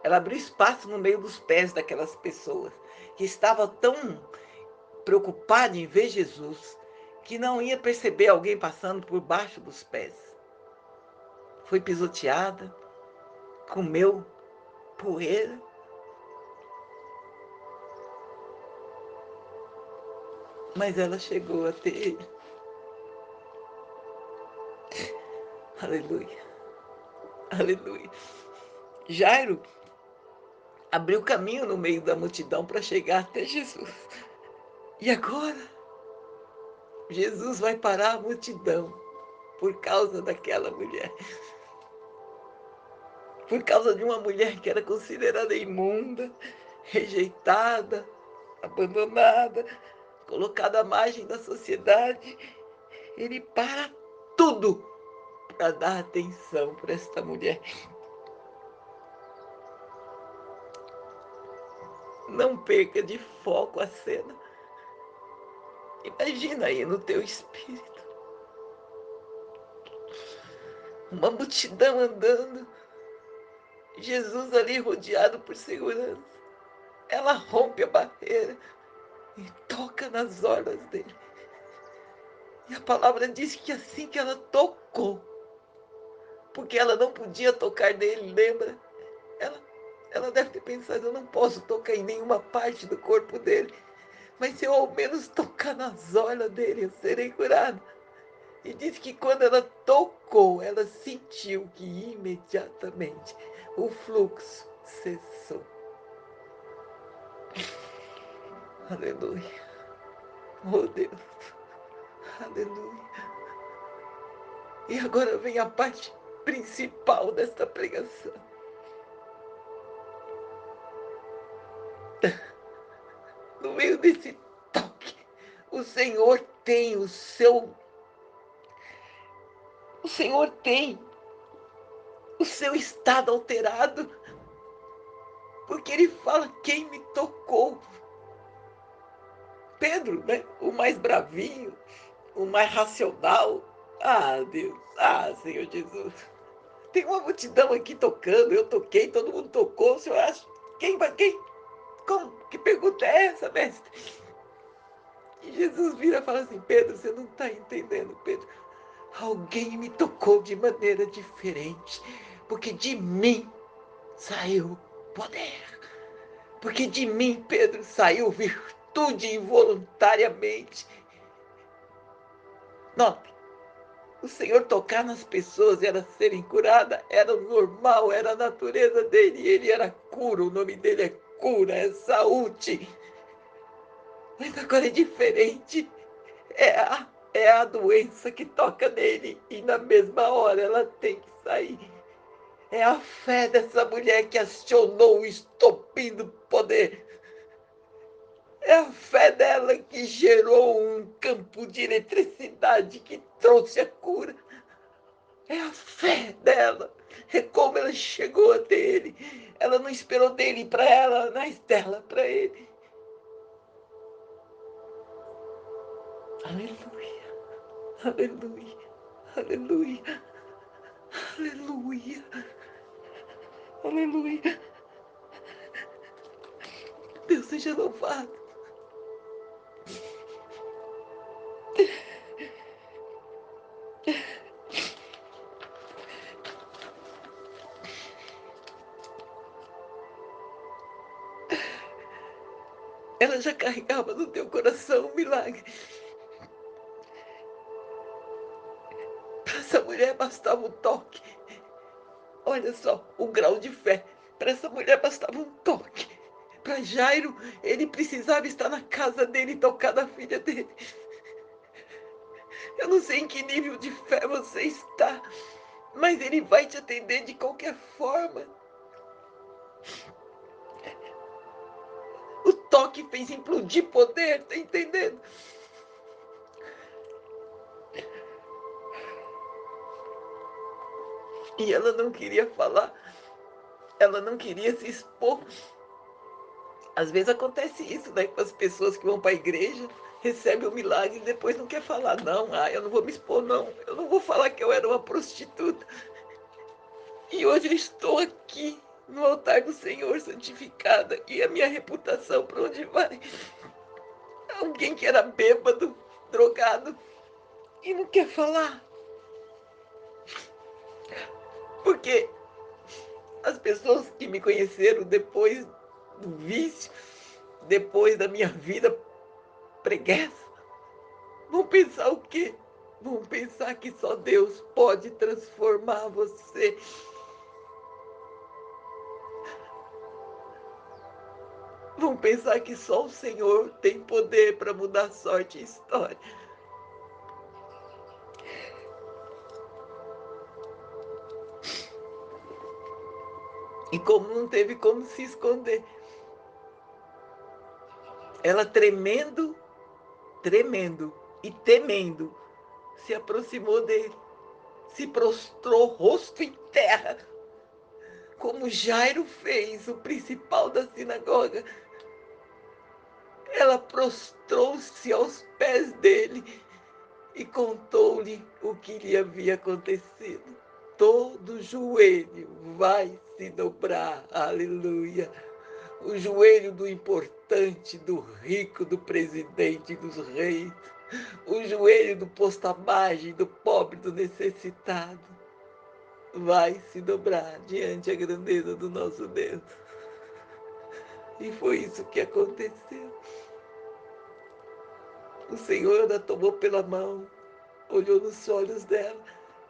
Ela abriu espaço no meio dos pés daquelas pessoas que estavam tão preocupadas em ver Jesus, que não ia perceber alguém passando por baixo dos pés. Foi pisoteada, comeu poeira. Mas ela chegou até ele. Aleluia, aleluia. Jairo abriu caminho no meio da multidão para chegar até Jesus. E agora, Jesus vai parar a multidão por causa daquela mulher. Por causa de uma mulher que era considerada imunda, rejeitada, abandonada, colocada à margem da sociedade. Ele para tudo para dar atenção para esta mulher. Não perca de foco a cena. Imagina aí no teu espírito uma multidão andando, Jesus ali rodeado por segurança. Ela rompe a barreira e toca nas orlas dele. E a palavra diz que assim que ela tocou, porque ela não podia tocar nele, lembra? Ela deve ter pensado, eu não posso tocar em nenhuma parte do corpo dele, mas se eu ao menos tocar nas orlas dele, eu serei curada. E diz que quando ela tocou, ela sentiu que imediatamente o fluxo cessou. Aleluia. Oh Deus. Aleluia. E agora vem a parte principal desta pregação. No meio desse toque, o Senhor tem o seu... O Senhor tem o seu estado alterado. Porque ele fala, quem me tocou? Pedro, né? O mais bravinho, o mais racional. Ah, Deus. Ah, Senhor Jesus. Tem uma multidão aqui tocando, eu toquei, todo mundo tocou. O senhor acha? Quem vai? Quem? Como? Que pergunta é essa, mestre? E Jesus vira e fala assim, Pedro, você não está entendendo, Pedro. Alguém me tocou de maneira diferente, porque de mim saiu poder. Porque de mim, Pedro, saiu virtude involuntariamente. Note, o Senhor tocar nas pessoas e elas serem curadas era o normal, era a natureza dele. Ele era cura, o nome dele é cura, é saúde. Mas agora é diferente. É a doença que toca nele e na mesma hora ela tem que sair. É a fé dessa mulher que acionou o estopim do poder. É a fé dela que gerou um campo de eletricidade que trouxe a cura. É a fé dela. É como ela chegou até ele. Ela não esperou dele para ela, mas dela para ele. Aleluia, aleluia, aleluia, aleluia, aleluia. Deus seja louvado. Ela já carregava no teu coração um milagre. Para essa mulher bastava um toque. Olha só o grau de fé. Para essa mulher bastava um toque. Para Jairo, ele precisava estar na casa dele e tocar na filha dele. Eu não sei em que nível de fé você está, mas ele vai te atender de qualquer forma. O toque fez implodir poder, tá entendendo? E ela não queria falar, ela não queria se expor. Às vezes acontece isso, né? Com as pessoas que vão para a igreja, recebem o milagre e depois não quer falar. Não, eu não vou me expor, não. Eu não vou falar que eu era uma prostituta. E hoje eu estou aqui no altar do Senhor santificada. E a minha reputação para onde vai? Alguém que era bêbado, drogado e não quer falar. Porque as pessoas que me conheceram depois do vício, depois da minha vida preguiça, vão pensar o quê? Vão pensar que só Deus pode transformar você. Vão pensar que só o Senhor tem poder para mudar sorte e história. E como não teve como se esconder, ela tremendo e temendo, se aproximou dele, se prostrou rosto em terra, como Jairo fez, o principal da sinagoga. Ela prostrou-se aos pés dele e contou-lhe o que lhe havia acontecido. Todo joelho vai se dobrar, aleluia. O joelho do importante, do rico, do presidente, dos reis. O joelho do posto à margem, do pobre, do necessitado. Vai se dobrar diante da grandeza do nosso Deus. E foi isso que aconteceu. O Senhor a tomou pela mão, olhou nos olhos dela.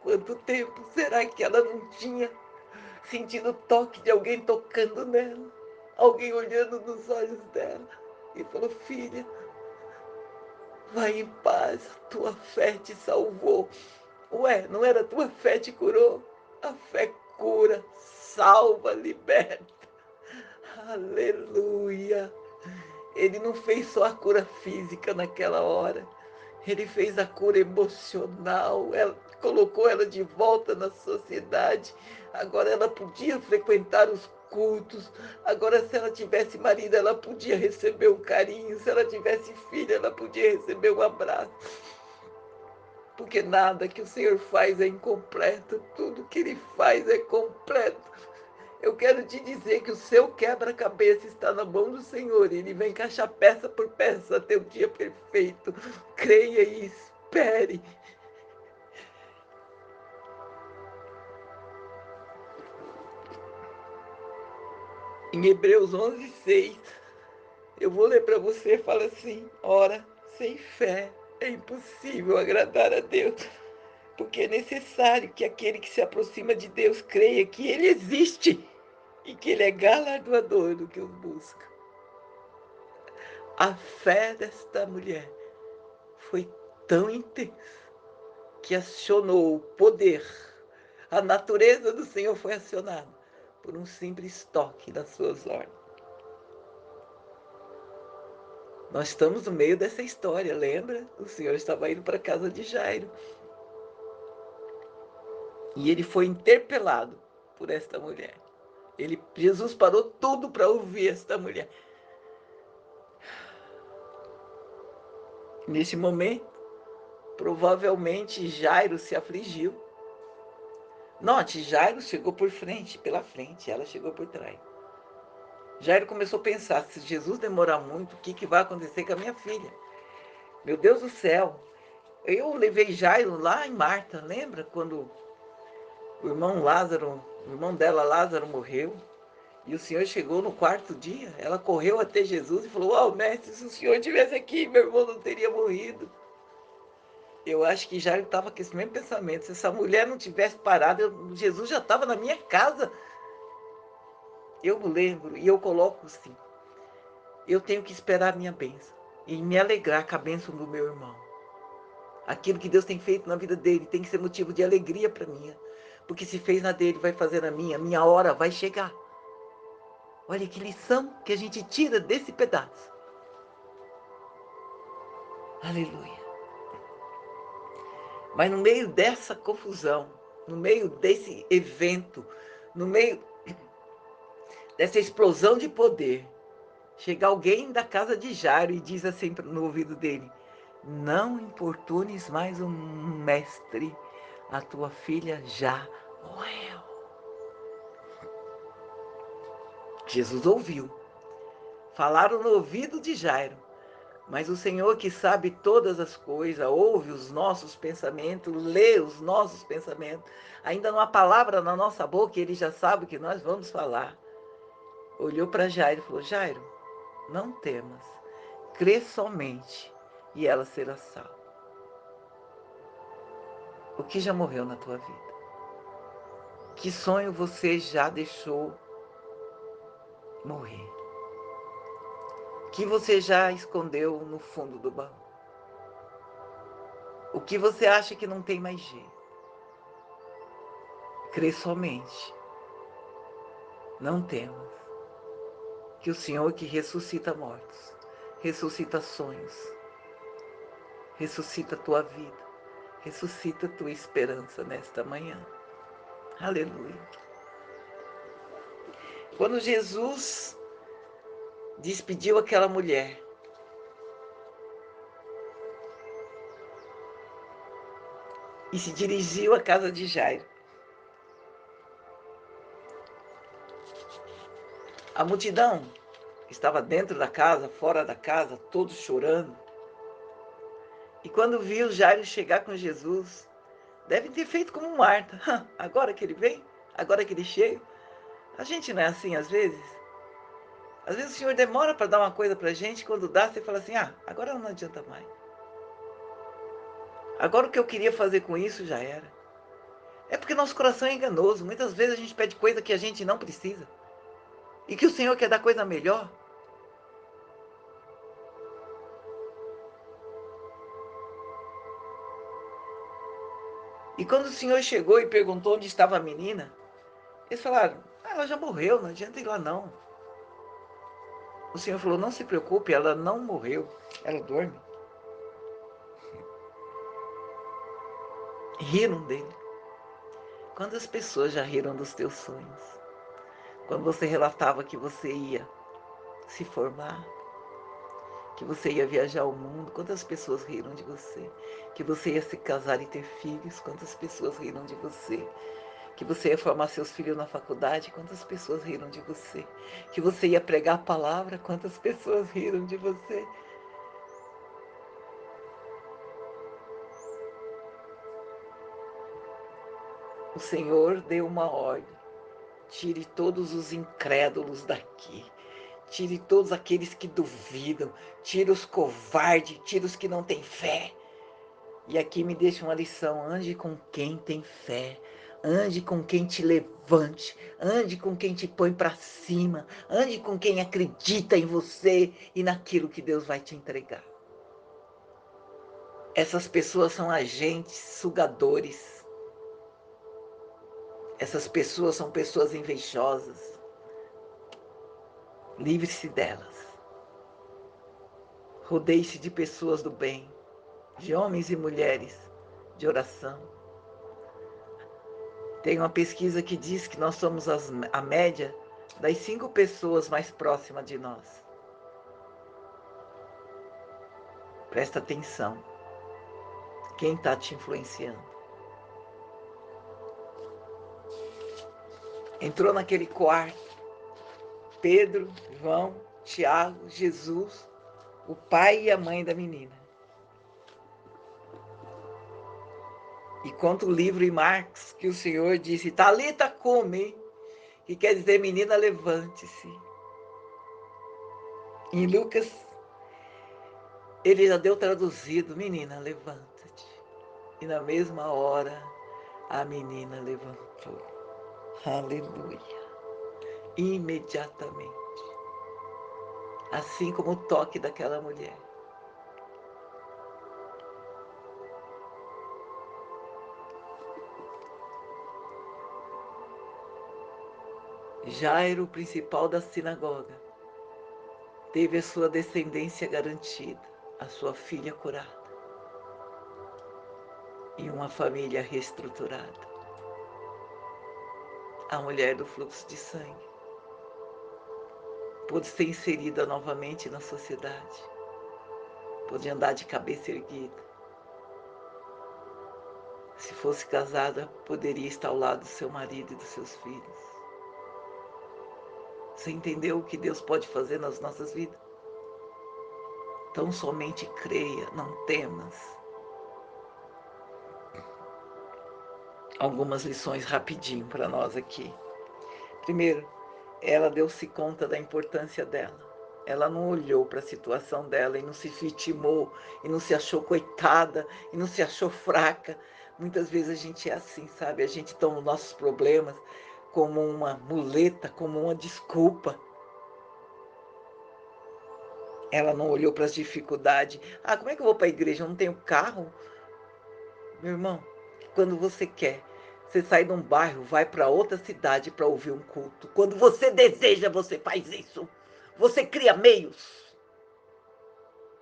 Quanto tempo será que ela não tinha sentido o toque de alguém tocando nela? Alguém olhando nos olhos dela e falou: filha, vai em paz, a tua fé te salvou. Ué, não era a tua fé te curou? A fé cura, salva, liberta. Aleluia. Ele não fez só a cura física naquela hora. Ele fez a cura emocional. Ela, colocou ela de volta na sociedade. Agora ela podia frequentar os cultos. Agora, se ela tivesse marido, ela podia receber um carinho. Se ela tivesse filha, ela podia receber um abraço. Porque nada que o Senhor faz é incompleto. Tudo que Ele faz é completo. Eu quero te dizer que o seu quebra-cabeça está na mão do Senhor. Ele vai encaixar peça por peça até o dia perfeito. Creia e espere. Em Hebreus 11:6, eu vou ler para você, fala assim: ora, sem fé é impossível agradar a Deus, porque é necessário que aquele que se aproxima de Deus creia que Ele existe e que Ele é galardoador do que o busca. A fé desta mulher foi tão intensa que acionou o poder. A natureza do Senhor foi acionada por um simples toque das suas ordens. Nós estamos no meio dessa história, lembra? O Senhor estava indo para a casa de Jairo. E ele foi interpelado por esta mulher. Jesus parou tudo para ouvir esta mulher. Nesse momento, provavelmente Jairo se afligiu. Note, Jairo chegou por frente, pela frente, ela chegou por trás. Jairo começou a pensar: se Jesus demorar muito, o que vai acontecer com a minha filha? Meu Deus do céu! Eu levei Jairo lá em Marta, lembra quando o irmão dela, Lázaro, morreu? E o Senhor chegou no quarto dia, ela correu até Jesus e falou: "Ó, mestre, se o Senhor estivesse aqui, meu irmão não teria morrido." Eu acho que Jairo estava com esse mesmo pensamento: se essa mulher não tivesse parado, Jesus já estava na minha casa. Eu lembro, e eu coloco assim: eu tenho que esperar a minha bênção e me alegrar com a bênção do meu irmão. Aquilo que Deus tem feito na vida dele tem que ser motivo de alegria para mim, porque se fez na dele, vai fazer na minha hora vai chegar. Olha que lição que a gente tira desse pedaço. Aleluia. Mas no meio dessa confusão, no meio desse evento, no meio dessa explosão de poder, chega alguém da casa de Jairo e diz assim no ouvido dele: "Não importunes mais o mestre, a tua filha já morreu." Jesus ouviu. Falaram no ouvido de Jairo. Mas o Senhor, que sabe todas as coisas, ouve os nossos pensamentos, lê os nossos pensamentos. Ainda não há palavra na nossa boca, ele já sabe o que nós vamos falar. Olhou para Jairo e falou: "Jairo, não temas, crê somente e ela será salva." O que já morreu na tua vida? Que sonho você já deixou morrer? Que você já escondeu no fundo do baú? O que você acha que não tem mais jeito? Crê somente. Não temas. Que o Senhor, que ressuscita mortos, ressuscita sonhos, ressuscita a tua vida, ressuscita a tua esperança nesta manhã. Aleluia. Quando Jesus despediu aquela mulher, e se dirigiu à casa de Jairo, a multidão estava dentro da casa, fora da casa, todos chorando. E quando viu Jairo chegar com Jesus, devem ter feito como Marta: agora que ele vem, agora que ele chega. A gente não é assim às vezes? Às vezes o Senhor demora para dar uma coisa para a gente, quando dá, você fala assim: agora não adianta mais. Agora o que eu queria fazer com isso já era. É porque nosso coração é enganoso. Muitas vezes a gente pede coisa que a gente não precisa. E que o Senhor quer dar coisa melhor. E quando o Senhor chegou e perguntou onde estava a menina, eles falaram: ela já morreu, não adianta ir lá não. O Senhor falou: não se preocupe, ela não morreu, ela dorme. Riram dele. Quantas pessoas já riram dos teus sonhos? Quando você relatava que você ia se formar, que você ia viajar ao mundo, quantas pessoas riram de você? Que você ia se casar e ter filhos, quantas pessoas riram de você? Que você ia formar seus filhos na faculdade, quantas pessoas riram de você? Que você ia pregar a palavra, quantas pessoas riram de você? O Senhor deu uma ordem. Tire todos os incrédulos daqui. Tire todos aqueles que duvidam. Tire os covardes. Tire os que não têm fé. E aqui me deixa uma lição: ande com quem tem fé, ande com quem te levante, ande com quem te põe para cima, ande com quem acredita em você e naquilo que Deus vai te entregar. Essas pessoas são agentes sugadores. Essas pessoas são pessoas invejosas. Livre-se delas. Rodeie-se de pessoas do bem, de homens e mulheres de oração. Tem uma pesquisa que diz que nós somos a média das 5 pessoas mais próximas de nós. Presta atenção. Quem está te influenciando? Entrou naquele quarto Pedro, João, Tiago, Jesus, o pai e a mãe da menina. E conta o livro em Marcos que o Senhor disse: Talita cumi, que quer dizer menina, levante-se. Em Lucas, ele já deu traduzido: menina, levanta-te. E na mesma hora, a menina levantou. Aleluia. Imediatamente. Assim como o toque daquela mulher. Jairo, o principal da sinagoga, teve a sua descendência garantida, a sua filha curada e uma família reestruturada. A mulher do fluxo de sangue pôde ser inserida novamente na sociedade, pôde andar de cabeça erguida. Se fosse casada, poderia estar ao lado do seu marido e dos seus filhos. Você entendeu o que Deus pode fazer nas nossas vidas? Então somente creia, não temas. Algumas lições rapidinho para nós aqui. Primeiro, ela deu-se conta da importância dela. Ela não olhou para a situação dela e não se vitimou, e não se achou coitada, e não se achou fraca. Muitas vezes a gente é assim, sabe? A gente toma os nossos problemas como uma muleta, como uma desculpa. Ela não olhou para as dificuldades. Ah, como é que eu vou para a igreja? Eu não tenho carro. Meu irmão, quando você quer, você sai de um bairro, vai para outra cidade para ouvir um culto. Quando você deseja, você faz isso. Você cria meios.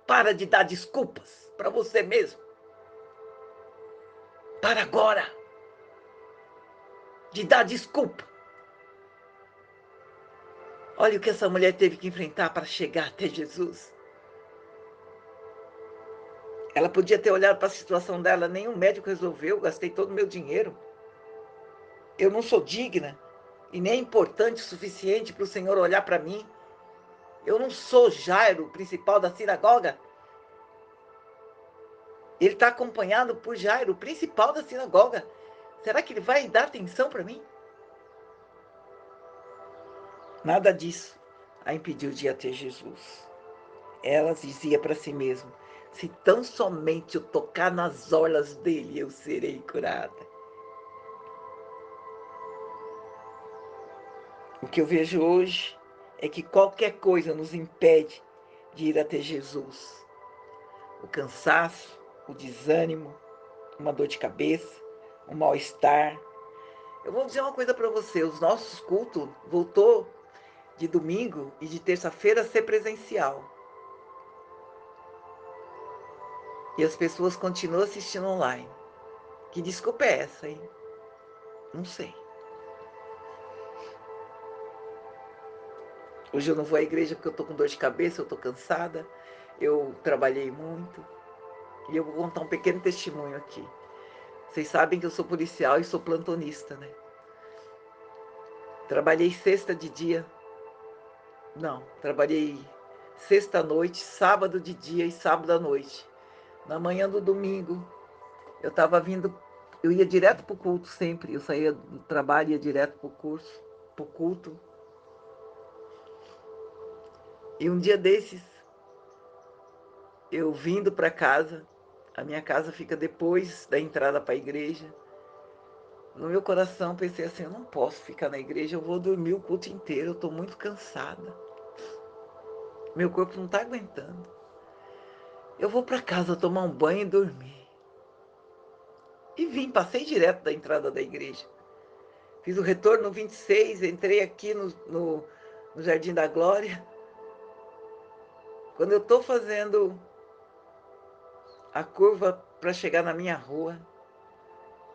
Para de dar desculpas para você mesmo. Para agora de dar desculpa. Olha o que essa mulher teve que enfrentar para chegar até Jesus. Ela podia ter olhado para a situação dela, nenhum médico resolveu, gastei todo o meu dinheiro. Eu não sou digna e nem importante o suficiente para o Senhor olhar para mim. Eu não sou Jairo, o principal da sinagoga. Ele está acompanhado por Jairo, o principal da sinagoga. Será que ele vai dar atenção para mim? Nada disso a impediu de ir até Jesus. Ela dizia para si mesma: se tão somente eu tocar nas orlas dele, eu serei curada. O que eu vejo hoje é que qualquer coisa nos impede de ir até Jesus. O cansaço, o desânimo, uma dor de cabeça, um mal-estar. Eu vou dizer uma coisa para você: os nossos cultos voltou de domingo e de terça-feira a ser presencial. E as pessoas continuam assistindo online. Que desculpa é essa, hein? Não sei. Hoje eu não vou à igreja porque eu estou com dor de cabeça, eu estou cansada, eu trabalhei muito. E eu vou contar um pequeno testemunho aqui. Vocês sabem que eu sou policial e sou plantonista, né? Trabalhei sexta de dia. Não, trabalhei sexta à noite, sábado de dia e sábado à noite. Na manhã do domingo, eu estava vindo, eu ia direto para o culto sempre. Eu saía do trabalho e ia direto para o curso. para o culto. E um dia desses, eu vindo para casa, a minha casa fica depois da entrada para a igreja. No meu coração pensei assim, eu não posso ficar na igreja, eu vou dormir o culto inteiro, eu estou muito cansada. Meu corpo não está aguentando. Eu vou para casa tomar um banho e dormir. E vim, passei direto da entrada da igreja. Fiz o retorno no 26, entrei aqui no Jardim da Glória. Quando eu estou fazendo a curva para chegar na minha rua,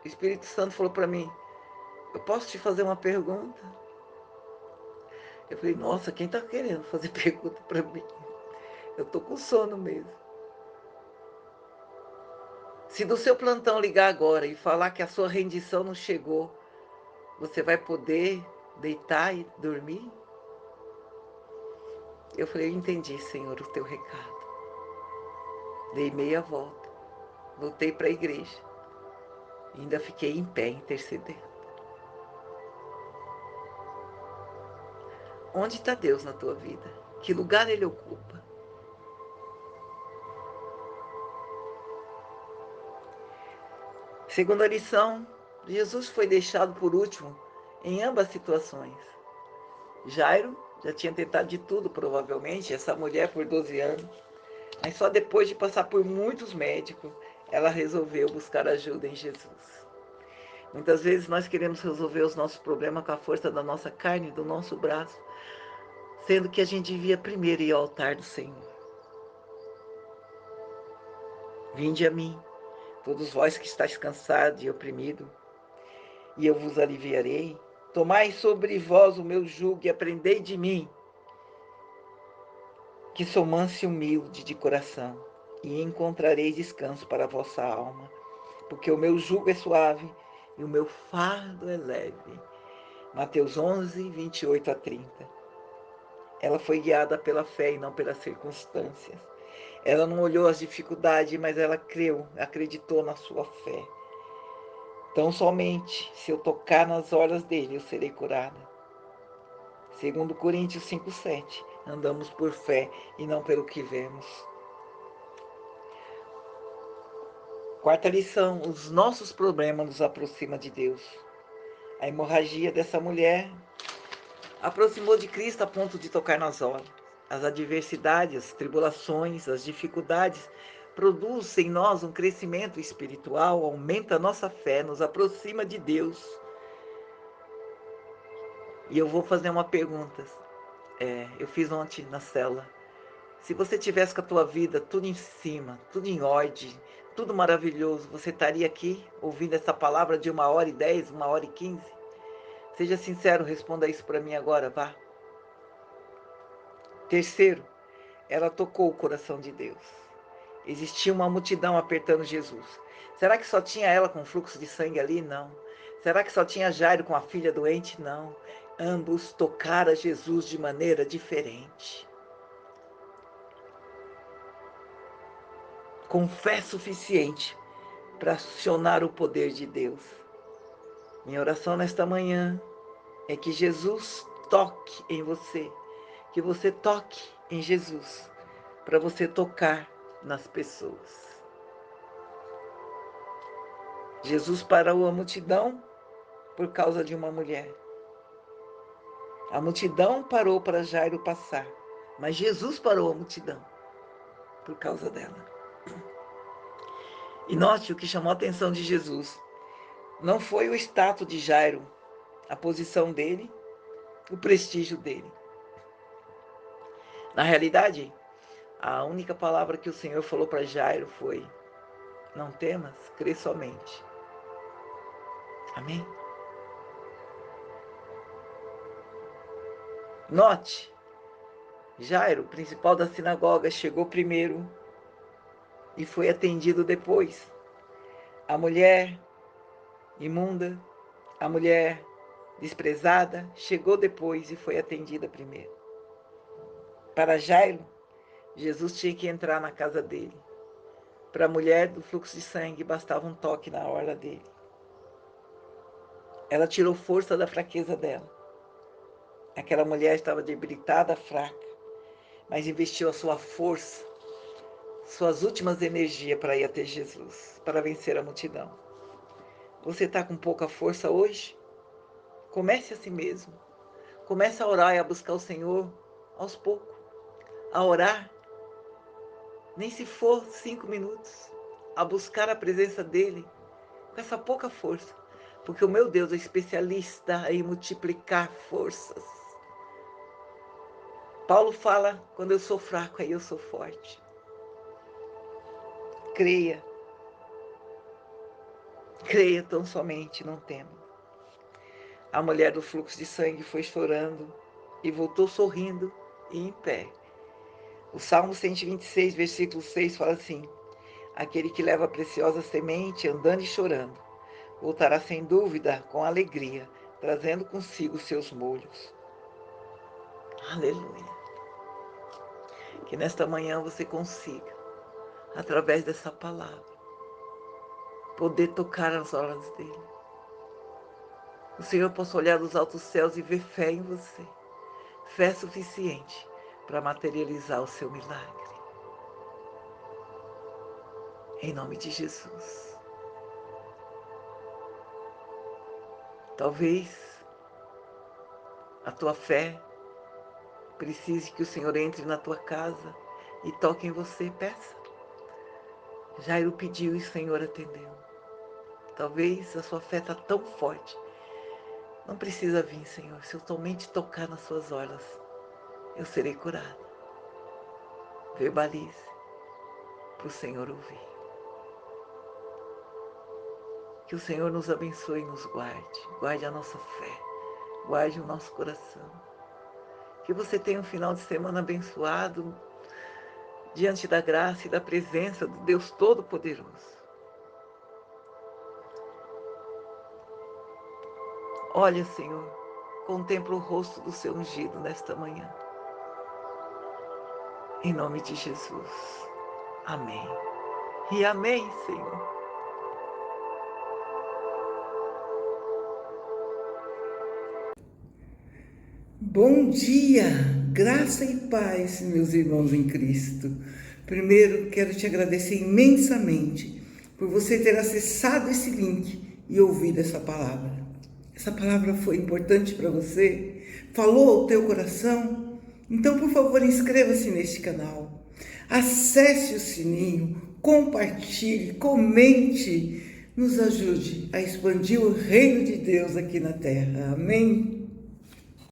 o Espírito Santo falou para mim, eu posso te fazer uma pergunta? Eu falei, nossa, quem está querendo fazer pergunta para mim? Eu estou com sono mesmo. Se do seu plantão ligar agora e falar que a sua rendição não chegou, você vai poder deitar e dormir? Eu falei, eu entendi, Senhor, o teu recado. Dei meia volta, voltei para a igreja. E ainda fiquei em pé intercedendo. Onde está Deus na tua vida? Que lugar Ele ocupa? Segunda lição, Jesus foi deixado por último em ambas situações. Jairo já tinha tentado de tudo, provavelmente, essa mulher por 12 anos. Mas só depois de passar por muitos médicos, ela resolveu buscar ajuda em Jesus. Muitas vezes nós queremos resolver os nossos problemas com a força da nossa carne, do nosso braço, sendo que a gente devia primeiro ir ao altar do Senhor. Vinde a mim, todos vós que estáis cansados e oprimidos, e eu vos aliviarei. Tomai sobre vós o meu jugo e aprendei de mim, que sou manso e humilde de coração, e encontrareis descanso para a vossa alma, porque o meu jugo é suave e o meu fardo é leve. Mateus 11, 28 a 30. Ela foi guiada pela fé e não pelas circunstâncias. Ela não olhou as dificuldades, mas ela creu, acreditou na sua fé. Tão somente, se eu tocar nas orlas dele, eu serei curada. Segundo Coríntios 5:7, andamos por fé e não pelo que vemos. Quarta lição, os nossos problemas nos aproximam de Deus. A hemorragia dessa mulher aproximou de Cristo a ponto de tocar nas orlas. As adversidades, as tribulações, as dificuldades produzem em nós um crescimento espiritual, aumenta a nossa fé, nos aproxima de Deus. E eu vou fazer uma pergunta. Eu fiz ontem na célula. Se você tivesse com a tua vida tudo em cima, tudo em ordem, tudo maravilhoso, você estaria aqui ouvindo essa palavra de 1h10, 1h15? Seja sincero, responda isso para mim agora, vá. Terceiro, ela tocou o coração de Deus. Existia uma multidão apertando Jesus. Será que só tinha ela com fluxo de sangue ali? Não. Será que só tinha Jairo com a filha doente? Não. Ambos tocaram a Jesus de maneira diferente. Com fé suficiente para acionar o poder de Deus. Minha oração nesta manhã é que Jesus toque em você, que você toque em Jesus, para você tocar nas pessoas. Jesus parou a multidão por causa de uma mulher. A multidão parou para Jairo passar, mas Jesus parou a multidão por causa dela. E note o que chamou a atenção de Jesus. Não foi o status de Jairo, a posição dele, o prestígio dele. Na realidade, a única palavra que o Senhor falou para Jairo foi: não temas, crê somente. Amém? Note, Jairo, principal da sinagoga, chegou primeiro e foi atendido depois. A mulher imunda, a mulher desprezada, chegou depois e foi atendida primeiro. Para Jairo, Jesus tinha que entrar na casa dele. Para a mulher do fluxo de sangue, bastava um toque na orla dele. Ela tirou força da fraqueza dela. Aquela mulher estava debilitada, fraca, mas investiu a sua força, suas últimas energias para ir até Jesus, para vencer a multidão. Você está com pouca força hoje? Comece a si mesmo. Comece a orar e a buscar o Senhor aos poucos. A orar, nem se for 5 minutos, a buscar a presença dEle com essa pouca força. Porque o meu Deus é especialista em multiplicar forças. Paulo fala, quando eu sou fraco, aí eu sou forte. Creia. Creia tão somente, não tema. A mulher do fluxo de sangue foi chorando e voltou sorrindo e em pé. O Salmo 126, versículo 6 fala assim: aquele que leva a preciosa semente andando e chorando, voltará sem dúvida com alegria, trazendo consigo seus molhos. Aleluia. Que nesta manhã você consiga, através dessa palavra, poder tocar as horas dele. O Senhor possa olhar dos altos céus e ver fé em você. Fé suficiente para materializar o seu milagre. Em nome de Jesus. Talvez a tua fé precise que o Senhor entre na tua casa e toque em você. Peça. Jairo pediu e o Senhor atendeu. Talvez a sua fé está tão forte. Não precisa vir, Senhor. Se eu somente tocar nas suas orlas, eu serei curada. Verbalize para o Senhor ouvir. Que o Senhor nos abençoe e nos guarde. Guarde a nossa fé. Guarde o nosso coração. Que você tenha um final de semana abençoado diante da graça e da presença do Deus Todo-Poderoso. Olha, Senhor, contempla o rosto do seu ungido nesta manhã. Em nome de Jesus. Amém. E amém, Senhor. Bom dia, graça e paz, meus irmãos em Cristo. Primeiro, quero te agradecer imensamente por você ter acessado esse link e ouvido essa palavra. Essa palavra foi importante para você? Falou ao teu coração? Então, por favor, inscreva-se neste canal. Acesse o sininho, compartilhe, comente. Nos ajude a expandir o reino de Deus aqui na terra. Amém?